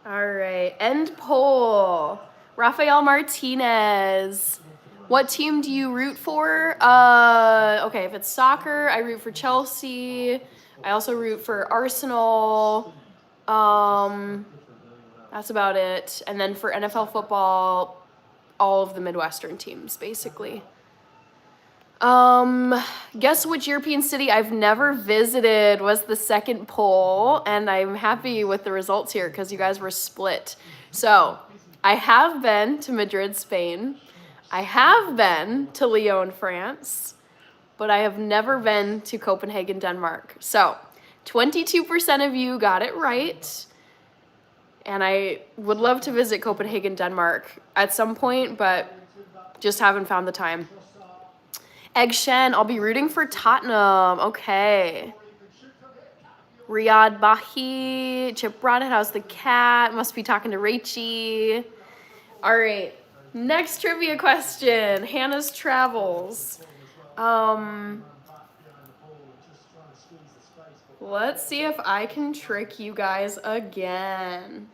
All right, end poll. Rafael Martinez. What team do you root for? Okay, if it's soccer, I root for Chelsea. I also root for Arsenal. That's about it. And then for NFL football, all of the Midwestern teams, basically. Guess which European city I've never visited was the second poll, and I'm happy with the results here because you guys were split. So, I have been to Madrid, Spain. I have been to Lyon, France. But I have never been to Copenhagen, Denmark. So, 22% of you got it right. And I would love to visit Copenhagen, Denmark at some point, but just haven't found the time. Egg Shen, I'll be rooting for Tottenham. Okay. Riyadh Bahi, Chip Broadhead, how's the cat? Must be talking to Rachie. All right. Next trivia question. Hannah's Travels. Let's see if I can trick you guys again.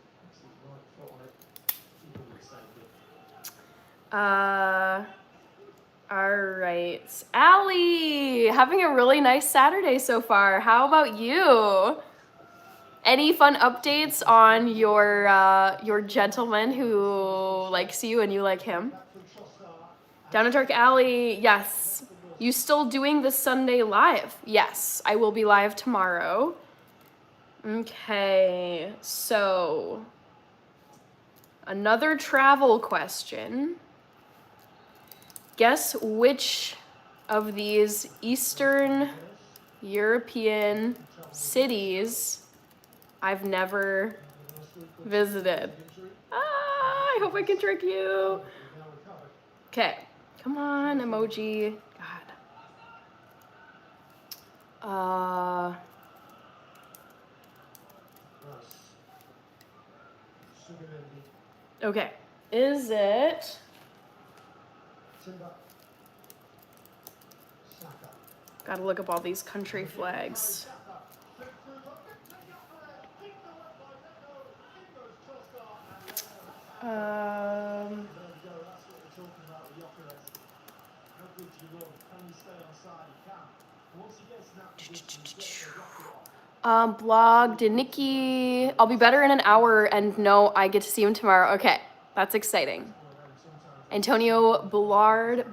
All right. Allie, having a really nice Saturday so far. How about you? Any fun updates on your gentleman who likes you and you like him? Down in Dark Alley, yes. You still doing the Sunday live? Yes, I will be live tomorrow. Okay, so another travel question. Guess which of these Eastern European cities I've never visited. I hope I can trick you. Okay, come on, emoji. God. Okay, is it? Gotta look up all these country flags. Blog to Nikki. I'll be better in an hour, and no, I get to see him tomorrow. Okay, that's exciting. Antonio Boulard.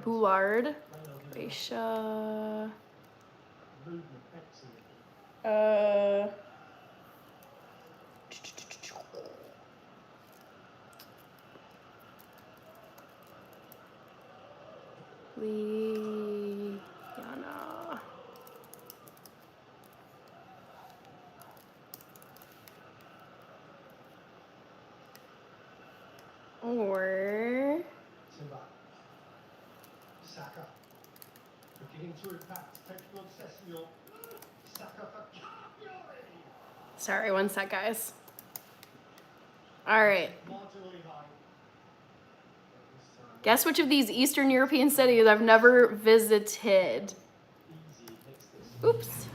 Aisha. Liana. Or Saka. Beginning to impact technical Sessegnon. Saka for sorry, one sec, guys. All right. Guess which of these Eastern European cities I've never visited. Oops.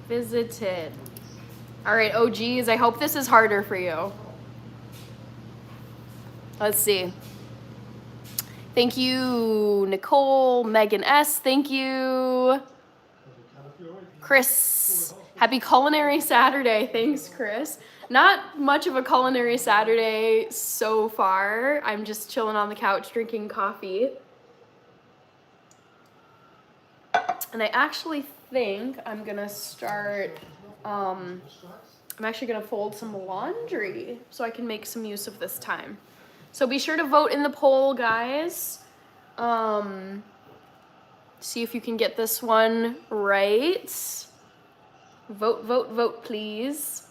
Visited. All right, OGs, I hope this is harder for you. Let's see. Thank you, Nicole, Megan S. Thank you. Chris, happy Culinary Saturday. Thanks, Chris. Not much of a Culinary Saturday so far. I'm just chilling on the couch drinking coffee. And I actually think I'm gonna start, I'm actually gonna fold some laundry so I can make some use of this time. So be sure to vote in the poll, guys. See if you can get this one right. Vote, vote, vote, please.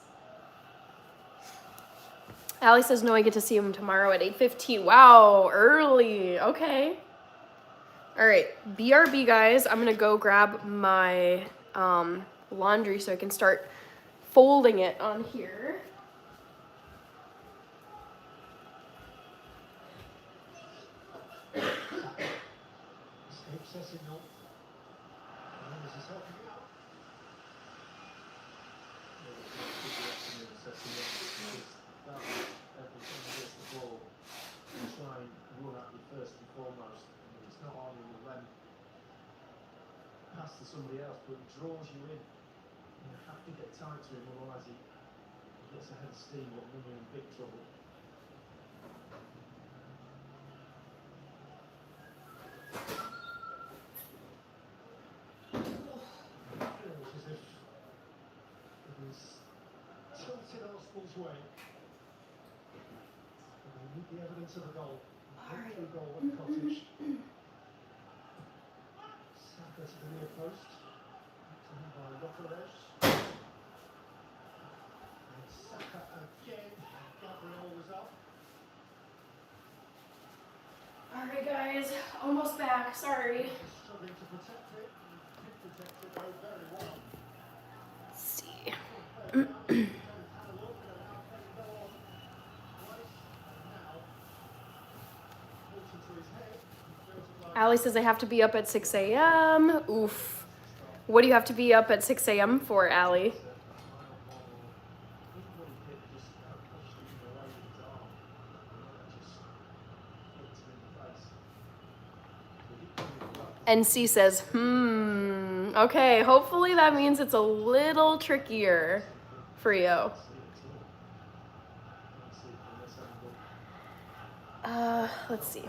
Allie says, no, I get to see him tomorrow at 8:15. Wow, early. Okay. All right, BRB, guys. I'm going to go grab my laundry so I can start folding it on here. To somebody else, but it draws you in. You have to get tight to him, otherwise he gets a head of steam, but then you're in big trouble. It's as if it was tilted Arsenal's way. And we need the evidence of a goal. Breakthrough goal at Cottage. Saka to the near post. By Rokeres. And Saka again. Gabriel was up. Alright, guys. Almost back. Sorry. Struggling to protect it. Did protect it though very well. Let's see. Allie says I have to be up at 6 a.m. Oof. What do you have to be up at 6 a.m. for, Allie? NC says, okay, hopefully that means it's a little trickier for you. Let's see.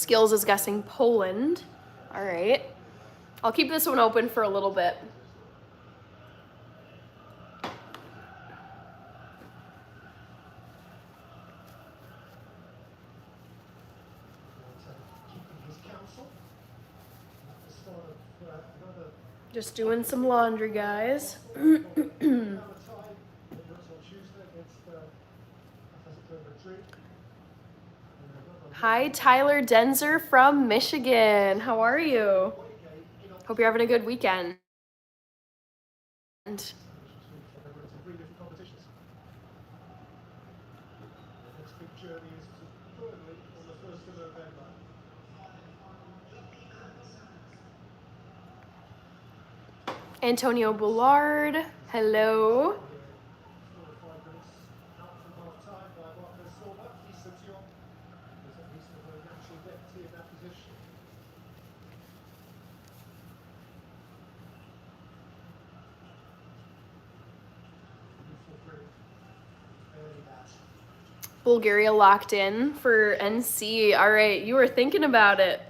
Skills is guessing Poland. All right. I'll keep this one open for a little bit. Just doing some laundry, guys. Hi, Tyler Denzer from Michigan. How are you? Hope you're having a good weekend. Antonio Bullard, hello. Bulgaria locked in for NC. All right, you were thinking about it.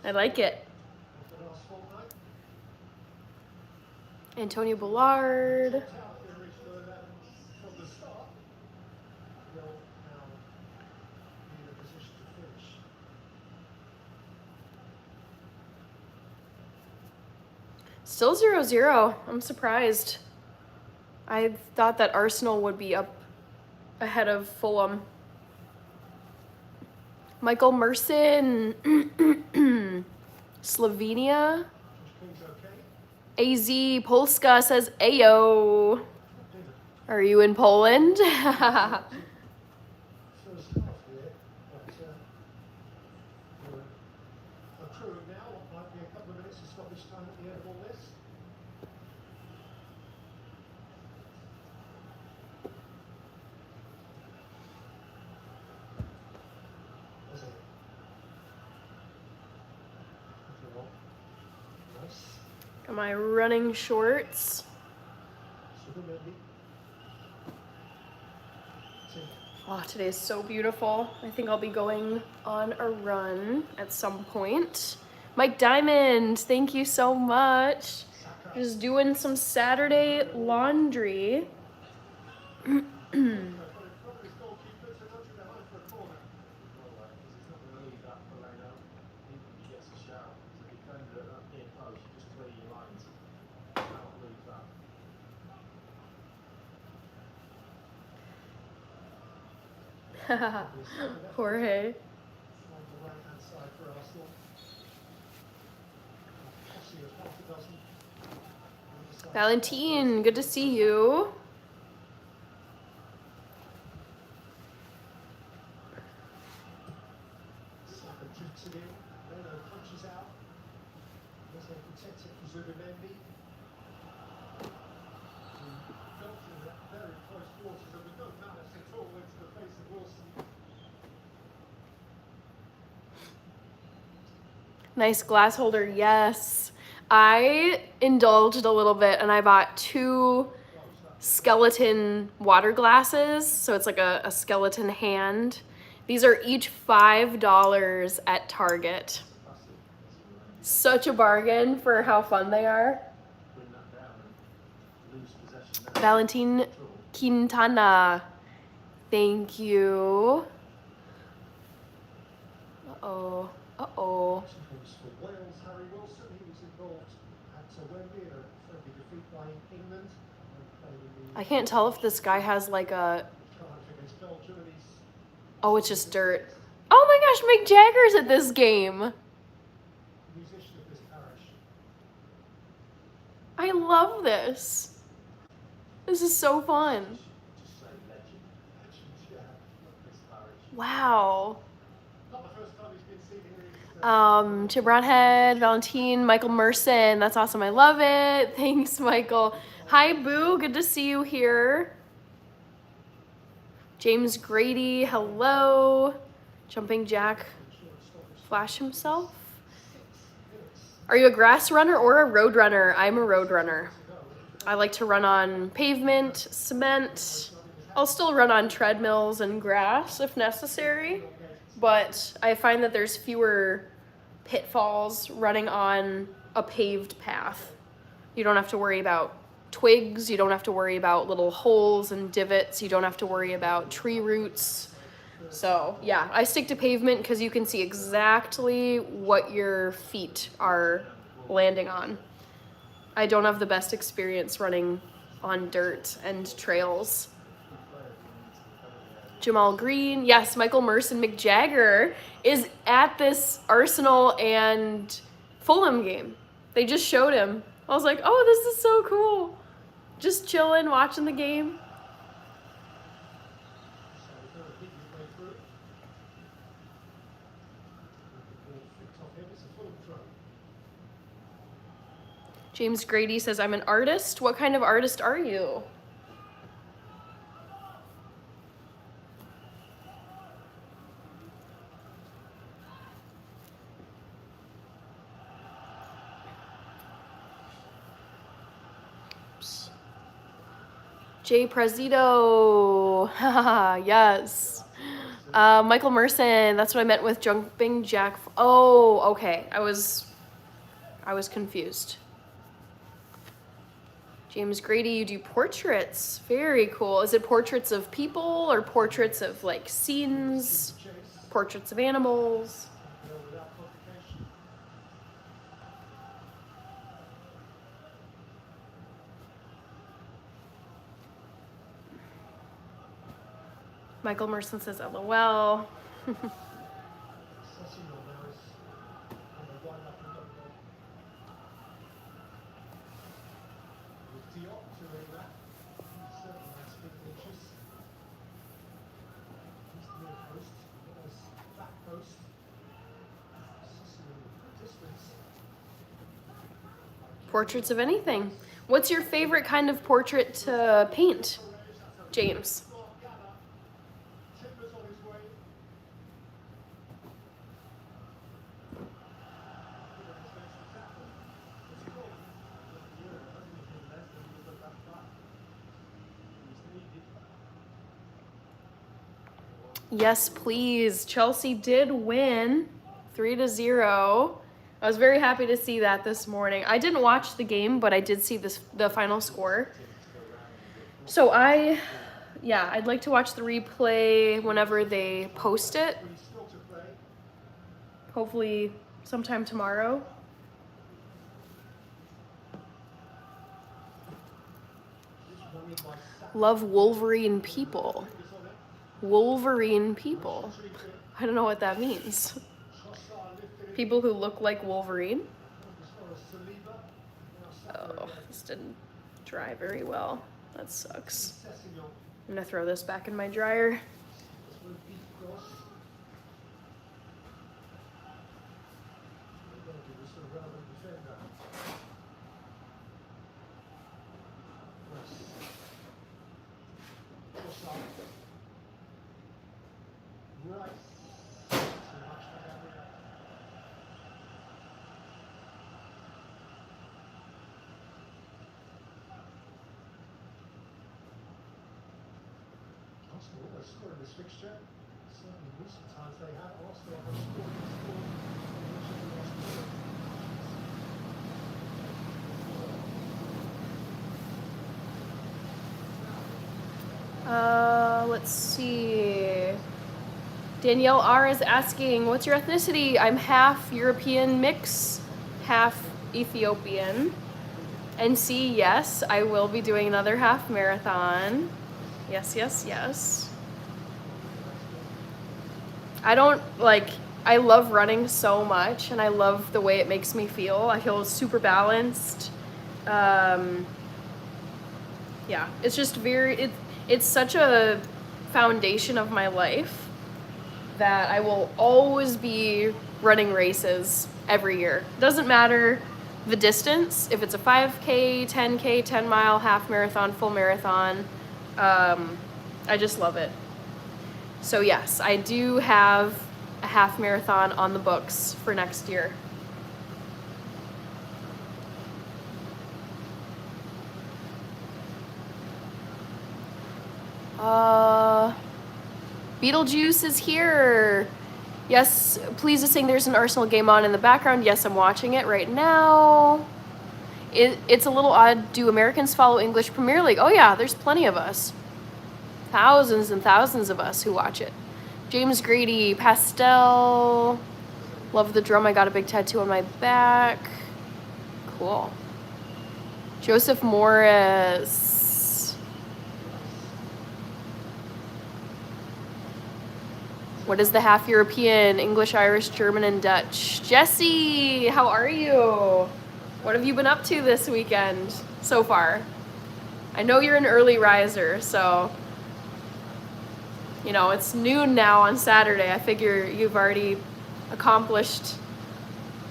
I like it. Antonio Bullard. Still 0-0. I'm surprised. I thought that Arsenal would be up ahead of Fulham. Michael Merson. Slovenia. AZ Polska says Ayo. Are you in Poland? Got my running shorts. Oh, today is so beautiful. I think I'll be going on a run at some point. Mike Diamond, thank you so much. Just doing some Saturday laundry. Jorge. Valentine, good to see you. Nice glass holder, yes. I indulged a little bit and I bought 2 skeleton water glasses. So it's like a skeleton hand. These are each $5 at Target. Such a bargain for how fun they are. Valentine Quintana, thank you. Uh-oh, uh-oh. I can't tell if this guy has like a... Oh, it's just dirt. Oh my gosh, Mick Jagger's at this game. I love this. This is so fun. Wow. Chip Brownhead, Valentine, Michael Merson. That's awesome. I love it. Thanks, Michael. Hi, Boo. Good to see you here. James Grady, hello. Jumping Jack, flash himself. Are you a grass runner or a road runner? I'm a road runner. I like to run on pavement, cement. I'll still run on treadmills and grass if necessary, but I find that there's fewer pitfalls running on a paved path. You don't have to worry about twigs, you don't have to worry about little holes and divots, you don't have to worry about tree roots. So yeah, I stick to pavement because you can see exactly what your feet are landing on. I don't have the best experience running on dirt and trails. Jamal Green, yes, Michael Merson McJagger is at this Arsenal and Fulham game. They just showed him. I was like, oh, this is so cool. Just chilling, watching the game. James Grady says, I'm an artist. What kind of artist are you? Oops. Jay Prezito. Yes. Michael Merson. That's what I meant with jumping jack. Oh, okay. I was confused. James Grady, you do portraits. Very cool. Is it portraits of people or portraits of like scenes? Portraits of animals? Michael Merson says LOL. Portraits of anything. What's your favorite kind of portrait to paint, James? Yes, please. Chelsea did win 3-0. I was very happy to see that this morning. I didn't watch the game, but I did see the final score. So I'd like to watch the replay whenever they post it. Hopefully sometime tomorrow. Love Wolverine people. Wolverine people. I don't know what that means. People who look like Wolverine. Oh, this didn't dry very well. That sucks. I'm gonna throw this back in my dryer. Scored this fixture. Certainly recent times they have. Arsenal have scored. Let's see. Danielle R is asking, what's your ethnicity? I'm half European mix, half Ethiopian. NC, yes, I will be doing another half marathon. Yes, yes, yes. I love running so much, and I love the way it makes me feel. I feel super balanced. Yeah, it's just it's such a foundation of my life that I will always be running races every year. Doesn't matter the distance, if it's a 5K, 10K, 10 mile, half marathon, full marathon. I just love it. So yes, I do have a half marathon on the books for next year. Beetlejuice is here. Yes, please is saying there's an Arsenal game on in the background. Yes, I'm watching it right now. It's a little odd. Do Americans follow English Premier League? Oh yeah, there's plenty of us. Thousands and thousands of us who watch it. James Grady, Pastel. Love the drum. I got a big tattoo on my back. Cool. Joseph Morris. What is the half European? English, Irish, German, and Dutch. Jesse, how are you? What have you been up to this weekend so far? I know you're an early riser, so, you know, it's noon now on Saturday. I figure you've already accomplished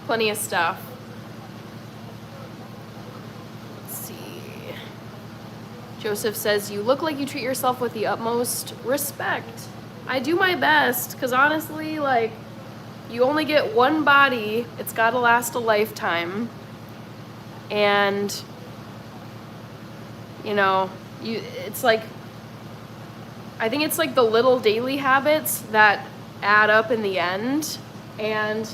plenty of stuff. Let's see. Joseph says, you look like you treat yourself with the utmost respect. I do my best, because honestly, like, you only get one body. It's got to last a lifetime. And, you know, it's like, I think it's like the little daily habits that add up in the end. And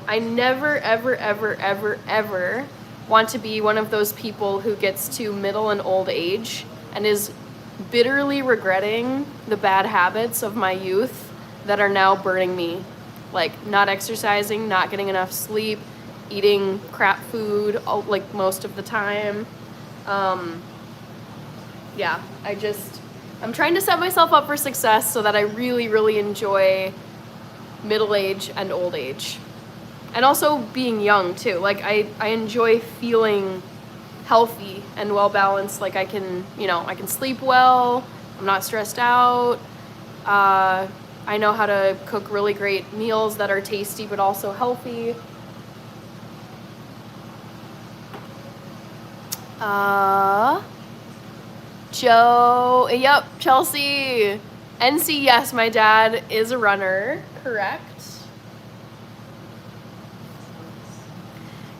I never, ever, ever, ever, ever want to be one of those people who gets to middle and old age and is bitterly regretting the bad habits of my youth that are now burning me. Like not exercising, not getting enough sleep, eating crap food like most of the time. Yeah, I'm trying to set myself up for success so that I really, really enjoy middle age and old age. And also being young too. Like I enjoy feeling healthy and well balanced. Like I can sleep well. I'm not stressed out. I know how to cook really great meals that are tasty but also healthy. Joe, yep, Chelsea. NC, yes, my dad is a runner, correct.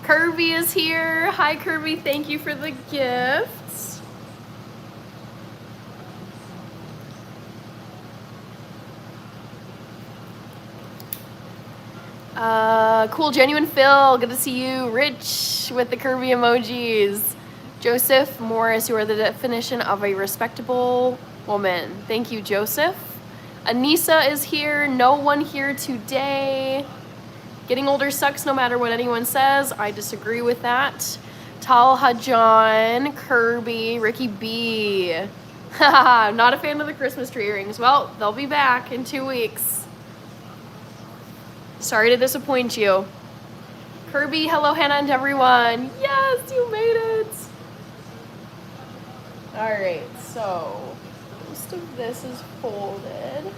Kirby is here. Hi, Kirby, thank you for the gifts. Cool, Genuine Phil, good to see you. Rich with the Kirby emojis. Joseph Morris, you are the definition of a respectable woman. Thank you, Joseph. Anissa is here. No one here today. Getting older sucks no matter what anyone says. I disagree with that. Talha John, Kirby, Ricky B. Haha, not a fan of the Christmas tree earrings. Well, they'll be back in 2 weeks. Sorry to disappoint you. Kirby, hello Hannah and everyone. Yes, you made it. All right, so most of this is folded.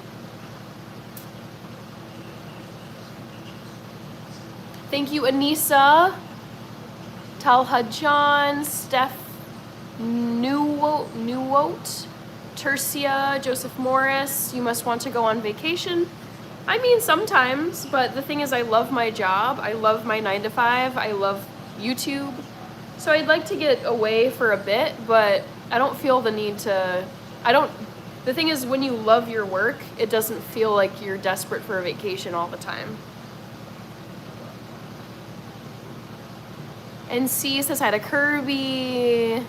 Thank you, Anissa, Talha John, Steph Newot, Tercia, Joseph Morris. You must want to go on vacation. I mean, sometimes, but the thing is I love my job. I love my 9 to 5. I love YouTube. So I'd like to get away for a bit, but I don't feel the need to, the thing is when you love your work, it doesn't feel like you're desperate for a vacation all the time. And C says hi to Kirby.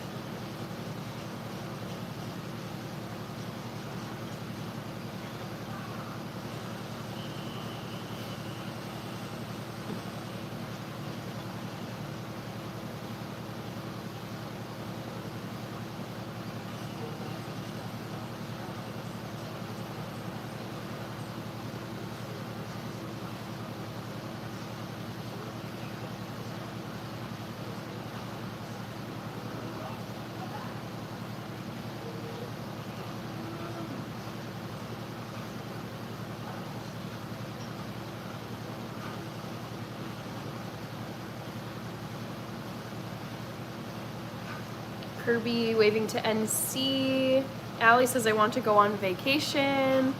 Kirby waving to NC. Allie says, I want to go on vacation.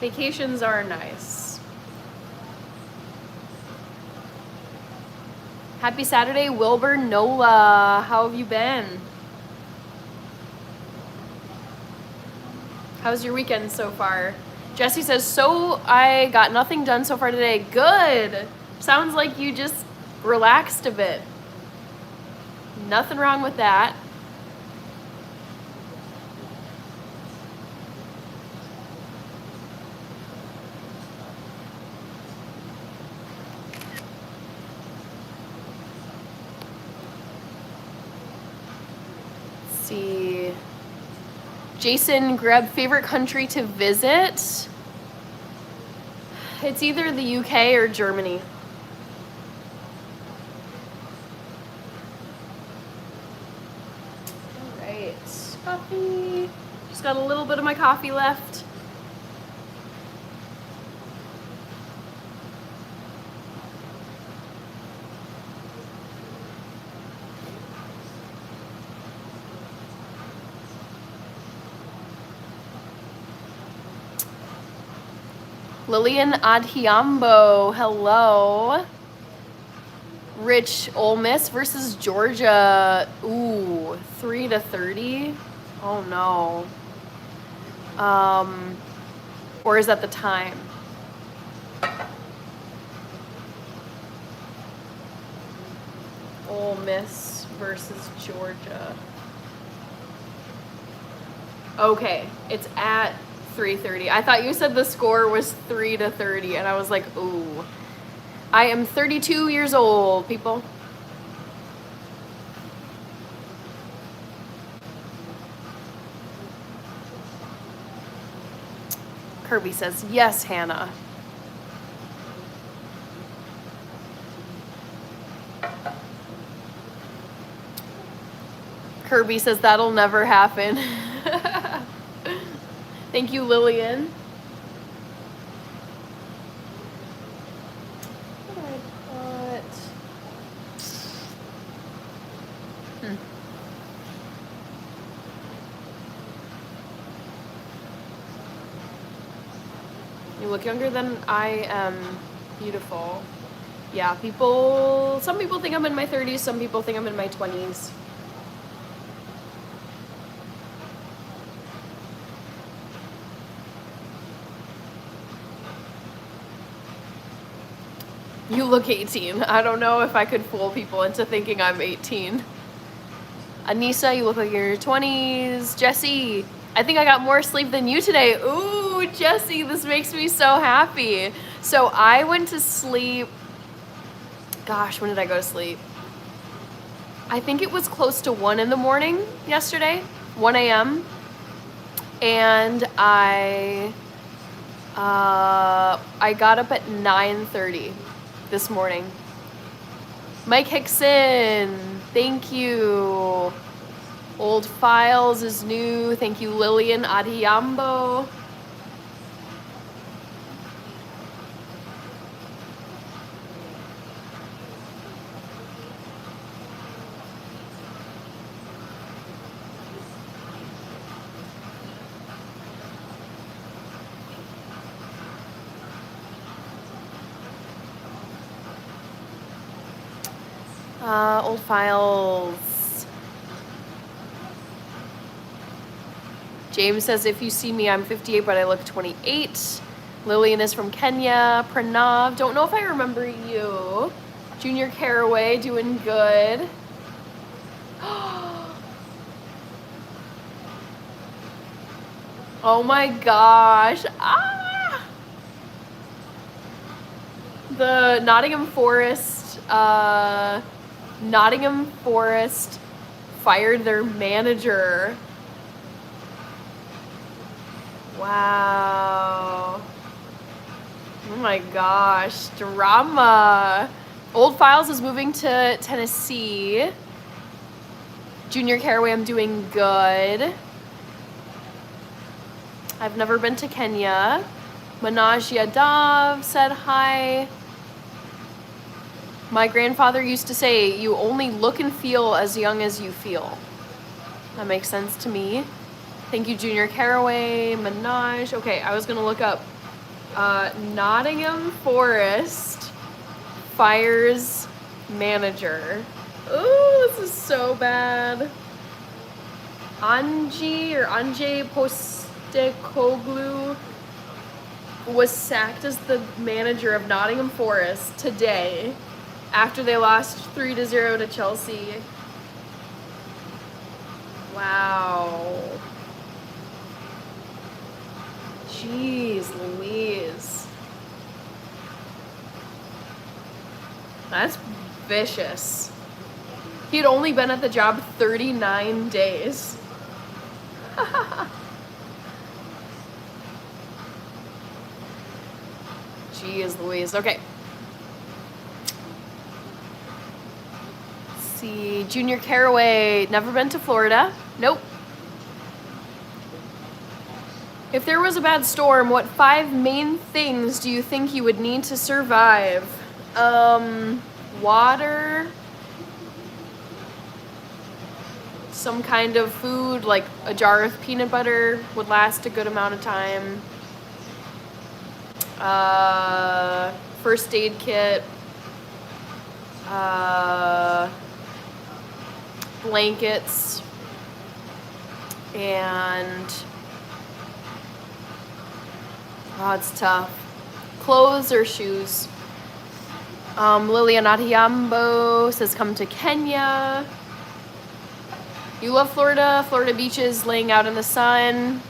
Vacations are nice. Happy Saturday, Wilbur Nola. How have you been? How's your weekend so far? Jesse says, so I got nothing done so far today. Good. Sounds like you just relaxed a bit. Nothing wrong with that. Let's see. Jason, grab favorite country to visit. It's either the UK or Germany. All right, coffee. Just got a little bit of my coffee left. Lillian Adhiambo, hello. Rich, Ole Miss versus Georgia. Ooh, 3-30. Oh no. Or is that the time? Ole Miss versus Georgia. Okay, it's at 3:30. I thought you said the score was 3-30, and I was like, ooh. I am 32 years old, people. Kirby says, yes, Hannah. Kirby says, that'll never happen. Thank you, Lillian. What did I put? You look younger than I am. Beautiful. Yeah, some people think I'm in my 30s, some people think I'm in my 20s. You look 18. I don't know if I could fool people into thinking I'm 18. Anissa, you look like you're in your 20s. Jesse, I think I got more sleep than you today. Ooh, Jesse, this makes me so happy. So I went to sleep, gosh, when did I go to sleep? I think it was close to 1 in the morning yesterday, 1 a.m. And I got up at 9:30 this morning. Mike Hickson, thank you. Old Files is new. Thank you, Lillian Adhiambo. Old Files. James says, if you see me, I'm 58, but I look 28. Lillian is from Kenya. Pranav, don't know if I remember you. Junior Caraway, doing good. Oh my gosh. Ah! The Nottingham Forest fired their manager. Wow. Oh my gosh, drama. Old Files is moving to Tennessee. Junior Caraway, I'm doing good. I've never been to Kenya. Manaj Yadav said hi. My grandfather used to say, you only look and feel as young as you feel. That makes sense to me. Thank you, Junior Caraway, Manaj. Okay, I was gonna look up Nottingham Forest fires manager. Ooh, this is so bad. Anji Postecoglou was sacked as the manager of Nottingham Forest today after they lost 3-0 to Chelsea. Wow. Jeez Louise. That's vicious. He had only been at the job 39 days. Jeez Louise. Okay. Let's see. Junior Caraway. Never been to Florida. Nope. If there was a bad storm, what 5 main things do you think you would need to survive? Water, some kind of food, like a jar of peanut butter would last a good amount of time. First aid kit, blankets, and oh, it's tough. Clothes or shoes? Lilian Adiambo says come to Kenya. You love Florida. Florida beaches, laying out in the sun.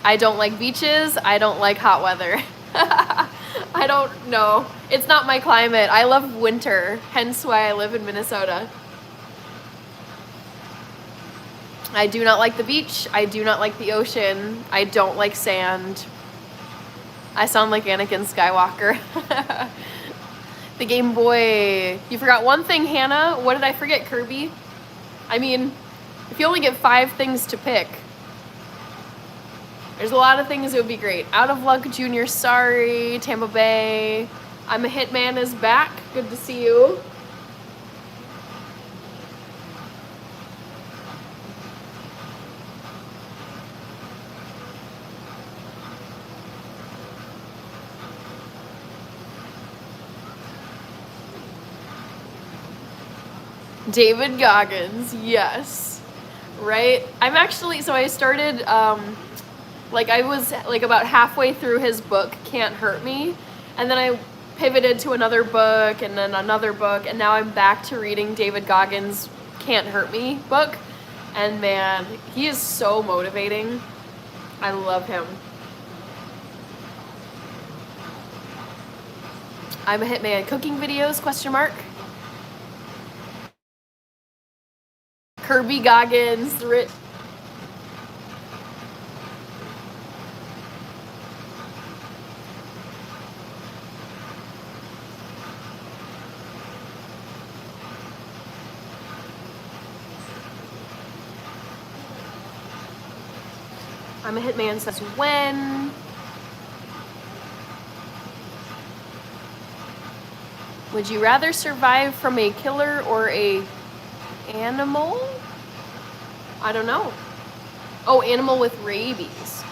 I don't like beaches. I don't like hot weather. I don't know. It's not my climate. I love winter, hence why I live in Minnesota. I do not like the beach. I do not like the ocean. I don't like sand. I sound like Anakin Skywalker. The Game Boy. You forgot one thing, Hannah. What did I forget, Kirby? I mean, if you only get 5 things to pick, there's a lot of things that would be great. Out of Luck Junior, sorry. Tampa Bay. I'm a Hitman is back. Good to see you. David Goggins, yes. Right? I'm actually, so I started, like I was like about halfway through his book, Can't Hurt Me, and then I pivoted to another book and then another book, and now I'm back to reading David Goggins' Can't Hurt Me book, and man, he is so motivating. I love him. I'm a Hitman. Cooking videos, question mark? Kirby Goggins, Rich. I'm a Hitman says when. Would you rather survive from a killer or a animal? I don't know. Oh, animal with rabies.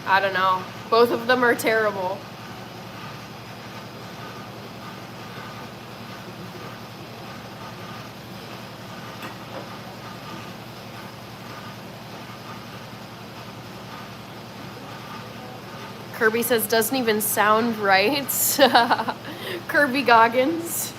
I don't know. Both of them are terrible. Kirby says doesn't even sound right. Kirby Goggins.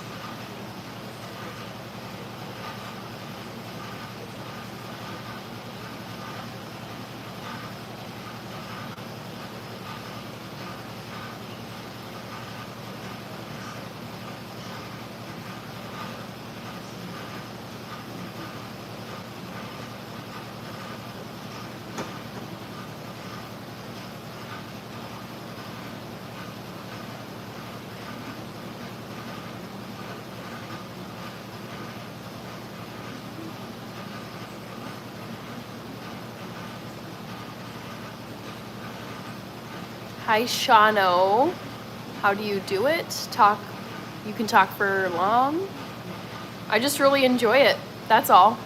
Hi, Shano. How do you do it? You can talk for long. I just really enjoy it. That's all.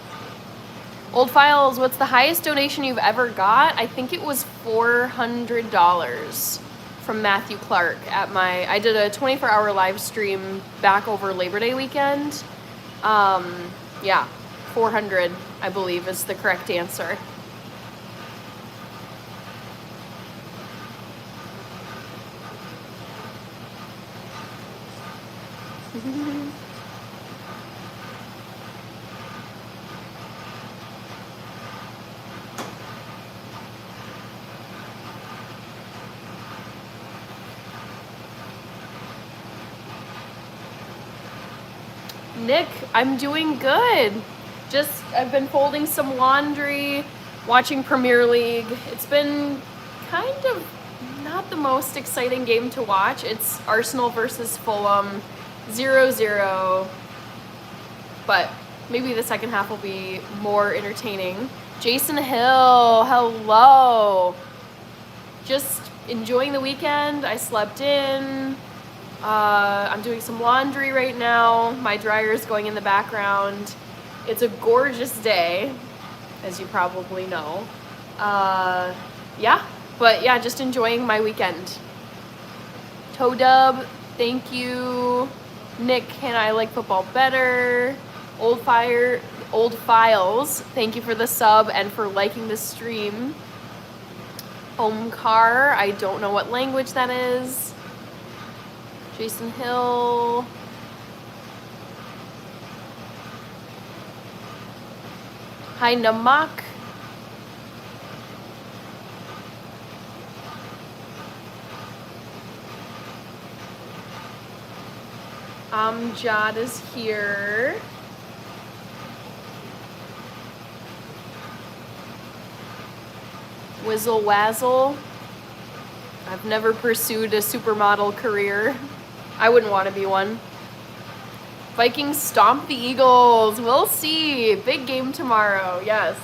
Old Files, what's the highest donation you've ever got? I think it was $400 from Matthew Clark at I did a 24-hour live stream back over Labor Day weekend. Yeah, 400, I believe, is the correct answer. Nick, I'm doing good. I've been folding some laundry, watching Premier League. It's been kind of not the most exciting game to watch. It's Arsenal versus Fulham, 0-0. But maybe the second half will be more entertaining. Jason Hill, hello. Just enjoying the weekend. I slept in. I'm doing some laundry right now. My dryer is going in the background. It's a gorgeous day, as you probably know. Yeah, just enjoying my weekend. Toadub, thank you. Nick and I like football better. Old Files, thank you for the sub and for liking the stream. Omkar, I don't know what language that is. Jason Hill. Hi, Namak. Amjad is here. Whizzle Wazzle. I've never pursued a supermodel career. I wouldn't want to be one. Vikings stomp the Eagles. We'll see. Big game tomorrow. Yes.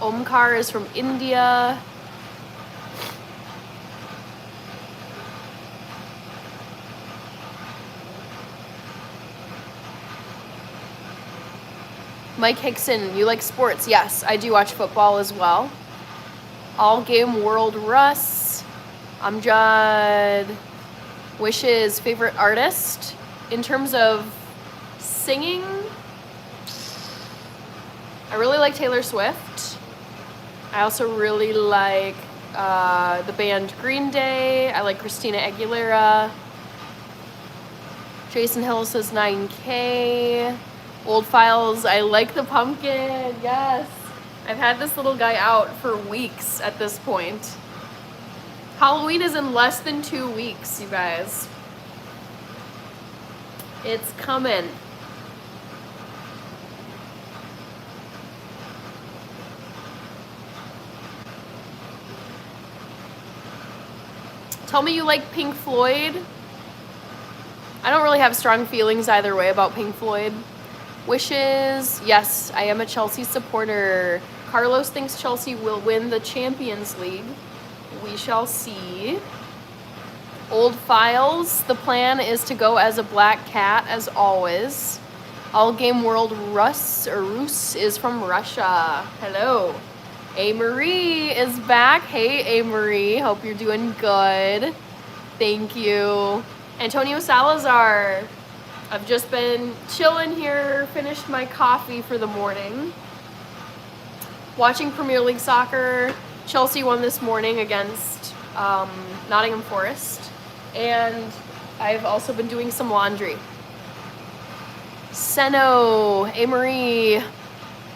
Omkar is from India. Mike Hickson, you like sports? Yes, I do watch football as well. All Game World Russ. Amjad. Wishes favorite artist. In terms of singing, I really like Taylor Swift. I also really like the band Green Day. I like Christina Aguilera. Jason Hill says 9K. Old Files, I like the pumpkin. Yes. I've had this little guy out for weeks at this point. Halloween is in less than 2 weeks, you guys. It's coming. Tell me you like Pink Floyd. I don't really have strong feelings either way about Pink Floyd. Wishes, yes, I am a Chelsea supporter. Carlos thinks Chelsea will win the Champions League. We shall see. Old Files, the plan is to go as a black cat as always. All Game World Rus is from Russia. Hello. A Marie is back. Hey A Marie, hope you're doing good. Thank you. Antonio Salazar, I've just been chilling here, finished my coffee for the morning. Watching Premier League soccer. Chelsea won this morning against Nottingham Forest. And I've also been doing some laundry. Seno, Amory,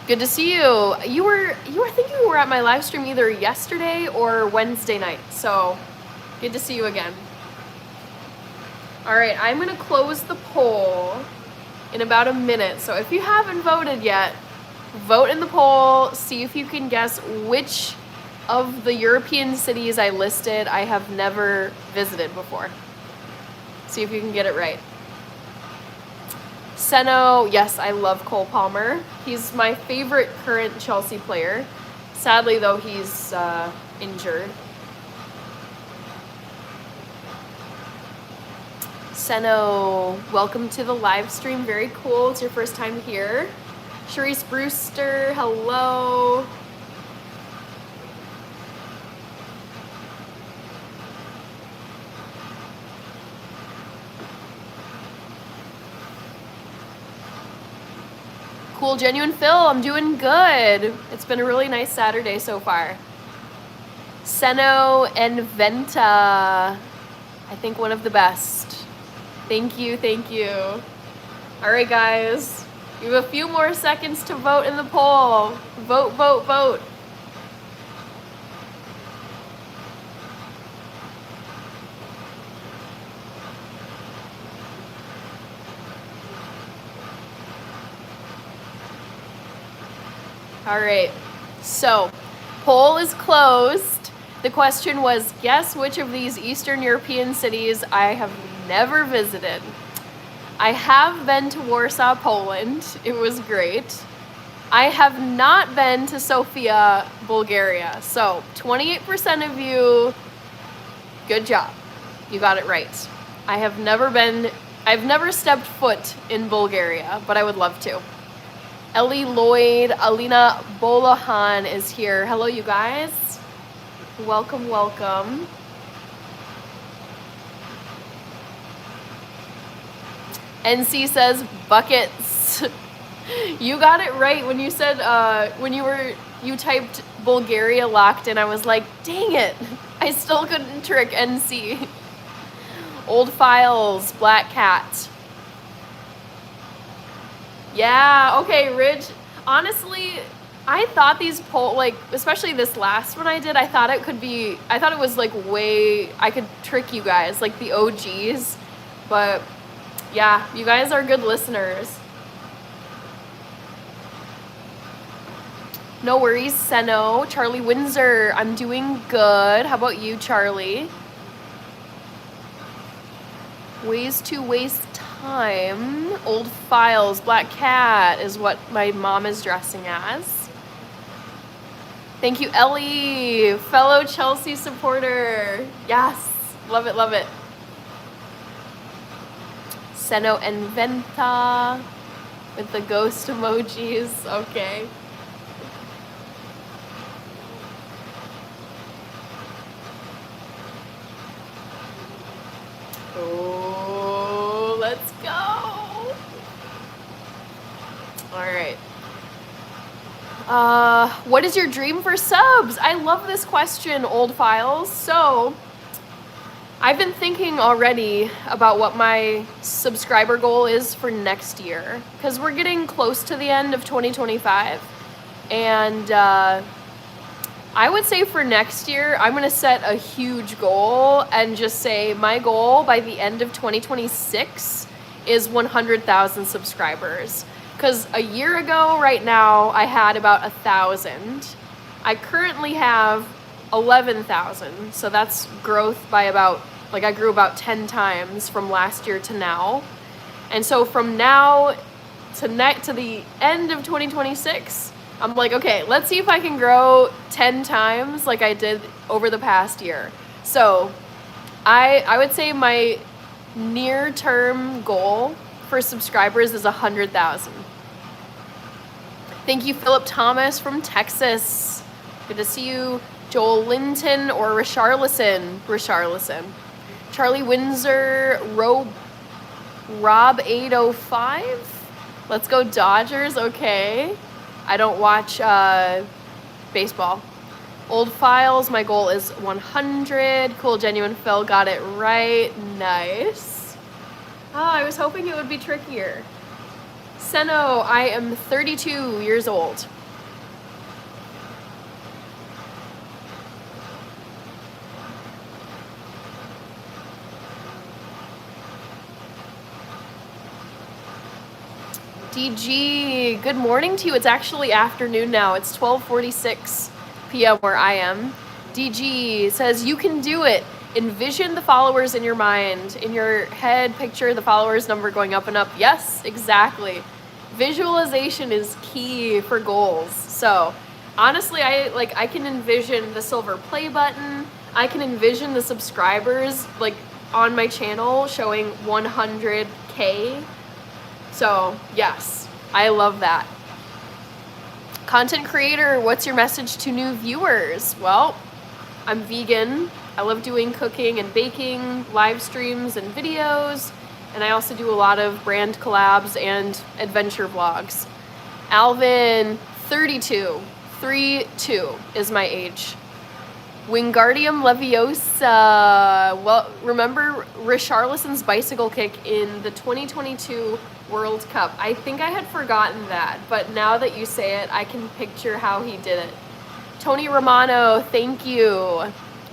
good to see you. You were thinking you were at my live stream either yesterday or Wednesday night. So good to see you again. All right, I'm gonna close the poll in about a minute. So if you haven't voted yet, vote in the poll. See if you can guess which of the European cities I listed I have never visited before. See if you can get it right. Seno, yes, I love Cole Palmer. He's my favorite current Chelsea player. Sadly, though, he's injured. Seno, welcome to the live stream. Very cool. It's your first time here. Charisse Brewster, hello. Cool, Genuine Phil, I'm doing good. It's been a really nice Saturday so far. Seno and Venta, I think one of the best. Thank you, thank you. All right, guys. You have a few more seconds to vote in the poll. Vote, vote, vote. All right, so poll is closed. The question was, guess which of these Eastern European cities I have never visited. I have been to Warsaw, Poland. It was great. I have not been to Sofia, Bulgaria. So 28% of you, good job. You got it right. I've never stepped foot in Bulgaria, but I would love to. Ellie Lloyd, Alina Bolohan is here. Hello, you guys. Welcome, welcome. NC says buckets. You got it right when you said, when you typed Bulgaria locked in, I was like, dang it. I still couldn't trick NC. Old Files, Black Cat. Yeah, okay, Ridge. Honestly, I thought these especially this last one I did, I thought it was like I could trick you guys, like the OGs. But yeah, you guys are good listeners. No worries, Seno. Charlie Windsor, I'm doing good. How about you, Charlie? Ways to waste time. Old Files, Black Cat is what my mom is dressing as. Thank you, Ellie, fellow Chelsea supporter. Yes, love it, love it. Seno and Venta with the ghost emojis. Okay. Oh, let's go. All right. What is your dream for subs? I love this question, Old Files. So, I've been thinking already about what my subscriber goal is for next year, because we're getting close to the end of 2025, and I would say for next year, I'm gonna set a huge goal and just say my goal by the end of 2026 is 100,000 subscribers. Because a year ago, right now, I had about 1,000. I currently have 11,000, so that's growth by about, I grew about 10 times from last year to now. And so from now to the end of 2026, I'm like, okay, let's see if I can grow 10 times like I did over the past year. So I would say my near-term goal for subscribers is 100,000. Thank you, Philip Thomas from Texas. Good to see you. Joel Linton or Richarlison. Charlie Windsor, Rob805. Let's go Dodgers, okay. I don't watch baseball. Old Files, my goal is 100. Cool, Genuine Phil got it right. Nice. Oh, I was hoping it would be trickier. Seno, I am 32 years old. DG, good morning to you. It's actually afternoon now. It's 12:46 p.m. where I am. DG says, you can do it. Envision the followers in your mind. In your head, picture the followers number going up and up. Yes, exactly. Visualization is key for goals. So honestly, I can envision the silver play button. I can envision the subscribers on my channel showing 100K. So yes, I love that. Content creator, what's your message to new viewers? Well, I'm vegan. I love doing cooking and baking, live streams and videos, and I also do a lot of brand collabs and adventure vlogs. Alvin, 32 is my age. Wingardium Leviosa. Well, remember Richarlison's bicycle kick in the 2022 World Cup. I think I had forgotten that, but now that you say it, I can picture how he did it. Tony Romano, thank you.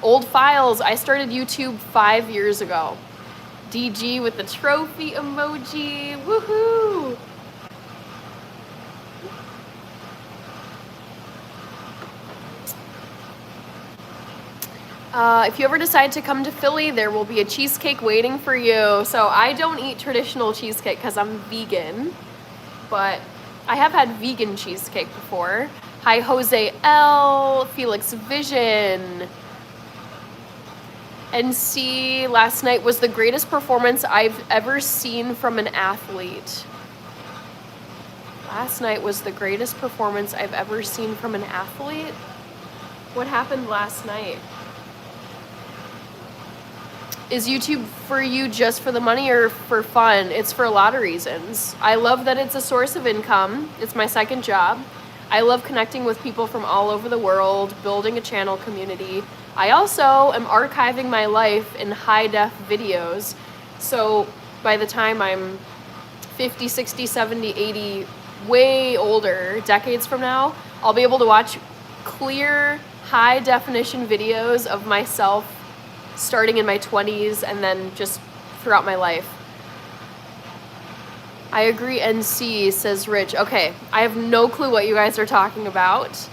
Old Files, I started YouTube 5 years ago. DG with the trophy emoji, woohoo! If you ever decide to come to Philly, there will be a cheesecake waiting for you. So I don't eat traditional cheesecake because I'm vegan, but I have had vegan cheesecake before. Hi, Jose L, Felix Vision. NC last night was the greatest performance I've ever seen from an athlete. Last night was the greatest performance I've ever seen from an athlete? What happened last night? Is YouTube for you just for the money or for fun? It's for a lot of reasons. I love that it's a source of income. It's my second job. I love connecting with people from all over the world, building a channel community. I also am archiving my life in high-def videos. So by the time I'm 50, 60, 70, 80, way older, decades from now, I'll be able to watch clear, high-definition videos of myself starting in my 20s and then just throughout my life. I agree, NC, says Rich. Okay, I have no clue what you guys are talking about.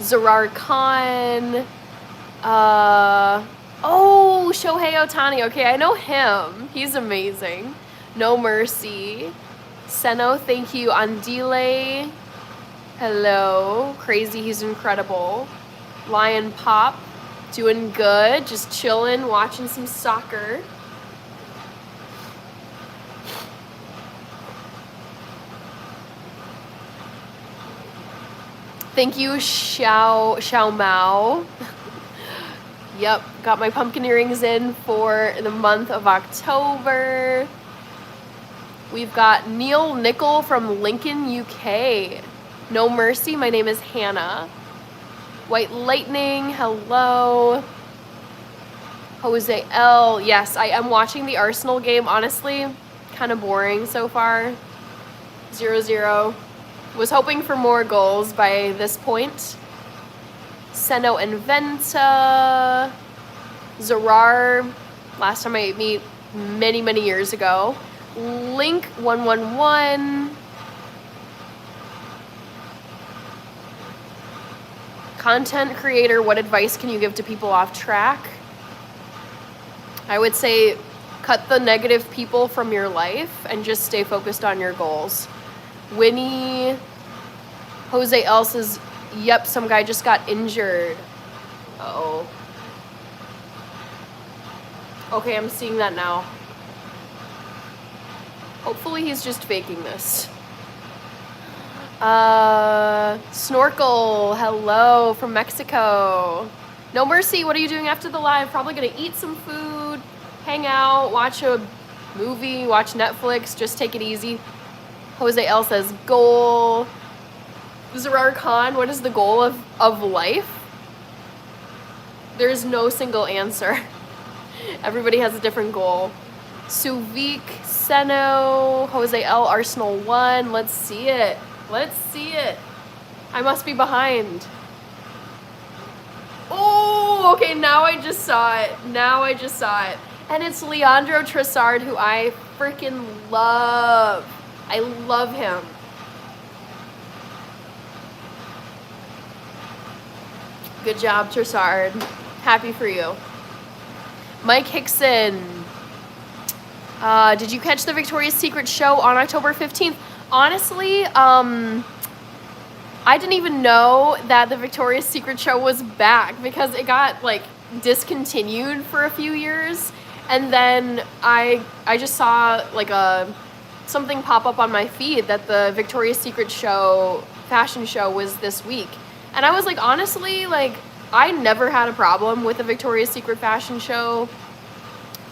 Zarar Khan. Oh, Shohei Ohtani. Okay, I know him. He's amazing. No Mercy. Seno, thank you. Andile. Hello. Crazy, he's incredible. Lion Pop. Doing good. Just chilling, watching some soccer. Thank you, Xiao Mao. Yep, got my pumpkin earrings in for the month of October. We've got Neil Nickel from Lincoln, UK. No Mercy, my name is Hannah. White Lightning, hello. Jose L, yes, I am watching the Arsenal game. Honestly, kind of boring so far. 0-0. Was hoping for more goals by this point. Seno Inventa. Zarar, last time I meet many, many years ago. Link 111. Content creator, what advice can you give to people off track? I would say cut the negative people from your life and just stay focused on your goals. Winnie, Jose L says, yep, some guy just got injured. Uh-oh. Okay, I'm seeing that now. Hopefully he's just faking this. Snorkel, hello from Mexico. No Mercy, what are you doing after the live? Probably gonna eat some food, hang out, watch a movie, watch Netflix, just take it easy. Jose L says, goal. Zarar Khan, what is the goal of life? There's no single answer. Everybody has a different goal. Suvik, Seno, Jose L, Arsenal 1, let's see it. Let's see it. I must be behind. Oh, okay, now I just saw it. Now I just saw it. And it's Leandro Trossard, who I freaking love. I love him. Good job, Trossard. Happy for you. Mike Hickson. Did you catch the Victoria's Secret show on October 15th? Honestly, I didn't even know that the Victoria's Secret show was back because it got like discontinued for a few years, and then I just saw like something pop up on my feed that the Victoria's Secret show fashion show was this week, and I was like, honestly, like I never had a problem with the Victoria's Secret fashion show.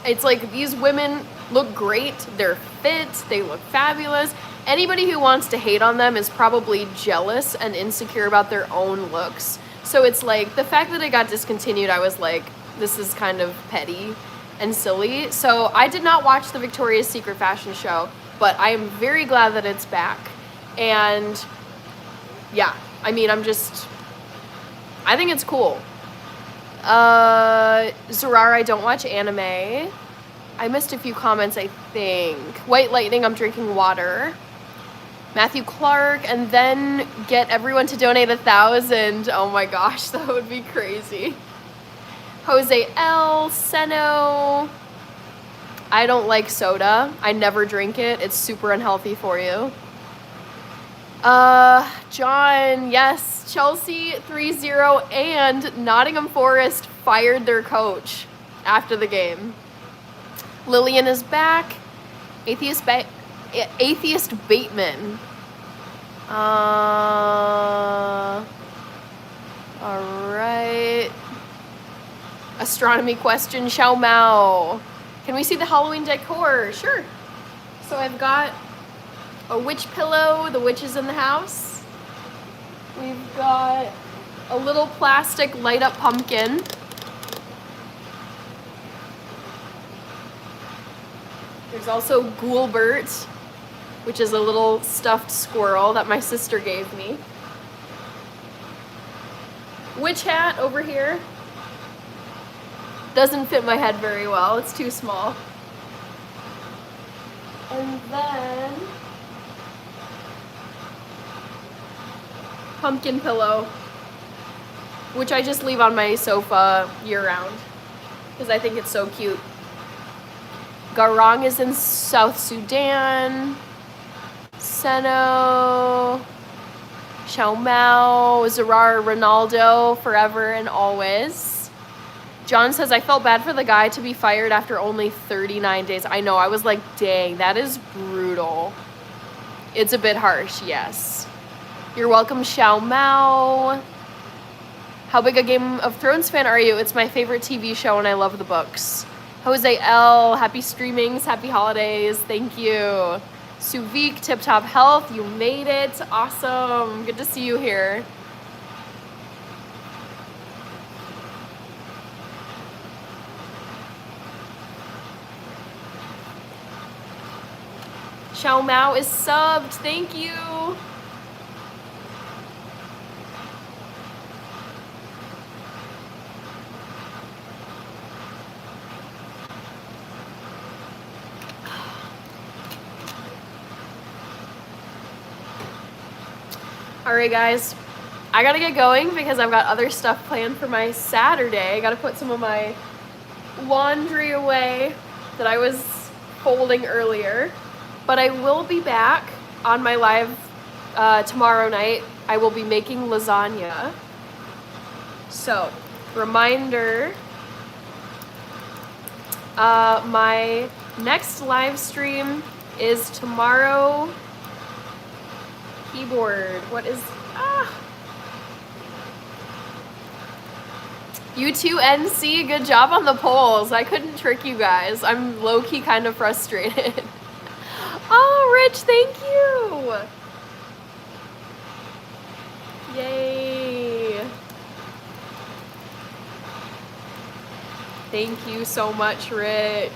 It's like these women look great, they're fit, they look fabulous. Anybody who wants to hate on them is probably jealous and insecure about their own looks. So it's like, the fact that it got discontinued, I was like, this is kind of petty and silly. So I did not watch the Victoria's Secret fashion show, but I am very glad that it's back. And yeah, I mean, I think it's cool. Zarar, I don't watch anime. I missed a few comments, I think. White Lightning, I'm drinking water. Matthew Clark, and then get everyone to donate 1,000. Oh my gosh, that would be crazy. Jose L, Seno. I don't like soda. I never drink it. It's super unhealthy for you. John, yes, Chelsea 3-0 and Nottingham Forest fired their coach after the game. Lillian is back. Atheist Bateman. All right. Astronomy question, Xiao Mao. Can we see the Halloween decor? Sure. So I've got a witch pillow, the witch is in the house. We've got a little plastic light up pumpkin. There's also Ghoulbert, which is a little stuffed squirrel that my sister gave me. Witch hat over here. Doesn't fit my head very well, it's too small. And then pumpkin pillow, which I just leave on my sofa year round because I think it's so cute. Garang is in South Sudan. Seno, Xiao Mao, Zarar, Ronaldo, forever and always. John says, I felt bad for the guy to be fired after only 39 days. I know, I was like, dang, that is brutal. It's a bit harsh, yes. You're welcome, Xiao Mao. How big a Game of Thrones fan are you? It's my favorite TV show and I love the books. Jose L, happy streamings, happy holidays, thank you. Suvik, Tip Top Health, you made it, awesome, good to see you here. Xiao Mao is subbed, thank you. All right, guys, I gotta get going because I've got other stuff planned for my Saturday. I gotta put some of my laundry away that I was folding earlier, but I will be back on my live tomorrow night. I will be making lasagna. So, reminder, my next live stream is tomorrow. Keyboard, what is, You too, NC, good job on the polls. I couldn't trick you guys. I'm low-key kind of frustrated. Oh, Rich, thank you. Yay. Thank you so much, Rich.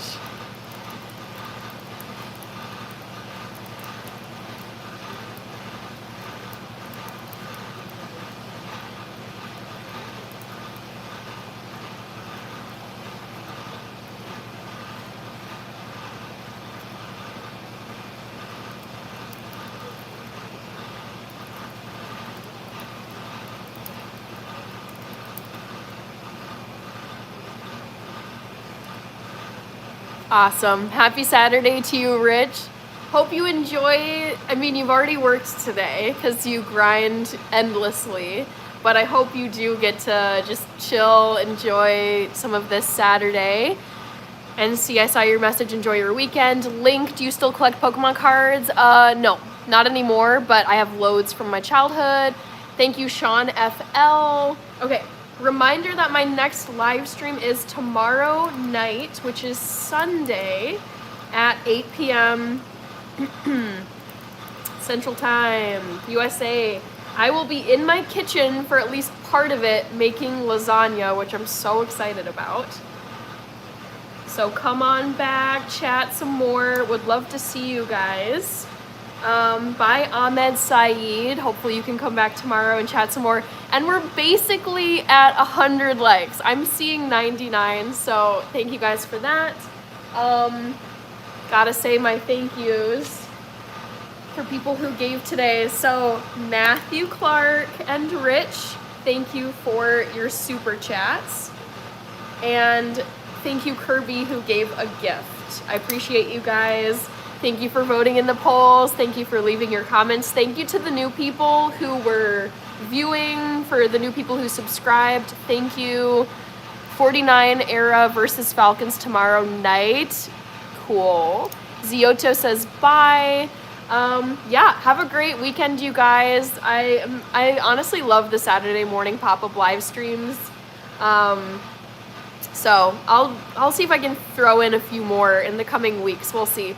Awesome. Happy Saturday to you, Rich. Hope you enjoy, I mean, you've already worked today because you grind endlessly, but I hope you do get to just chill, enjoy some of this Saturday. And see, I saw your message, enjoy your weekend. Link, do you still collect Pokemon cards? No, not anymore, but I have loads from my childhood. Thank you, Sean FL. Okay. Reminder that my next live stream is tomorrow night, which is Sunday at 8 p.m. Central Time, USA. I will be in my kitchen for at least part of it making lasagna, which I'm so excited about. So come on back, chat some more. Would love to see you guys. Bye, Ahmed Saeed. Hopefully you can come back tomorrow and chat some more. And we're basically at 100 likes. I'm seeing 99, so thank you guys for that. Gotta say my thank yous for people who gave today. So Matthew Clark and Rich, thank you for your super chats. And thank you, Kirby, who gave a gift. I appreciate you guys. Thank you for voting in the polls. Thank you for leaving your comments. Thank you to the new people who were viewing, for the new people who subscribed. Thank you. 49 era versus Falcons tomorrow night. Cool. Zioto says bye. Yeah, have a great weekend, you guys. I honestly love the Saturday morning pop-up live streams. So I'll see if I can throw in a few more in the coming weeks. We'll see.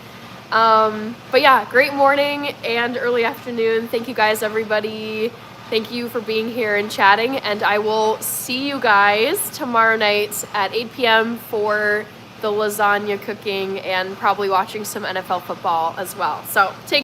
But yeah, great morning and early afternoon. Thank you guys, everybody. Thank you for being here and chatting. And I will see you guys tomorrow night at 8 p.m. for the lasagna cooking and probably watching some NFL football as well. So take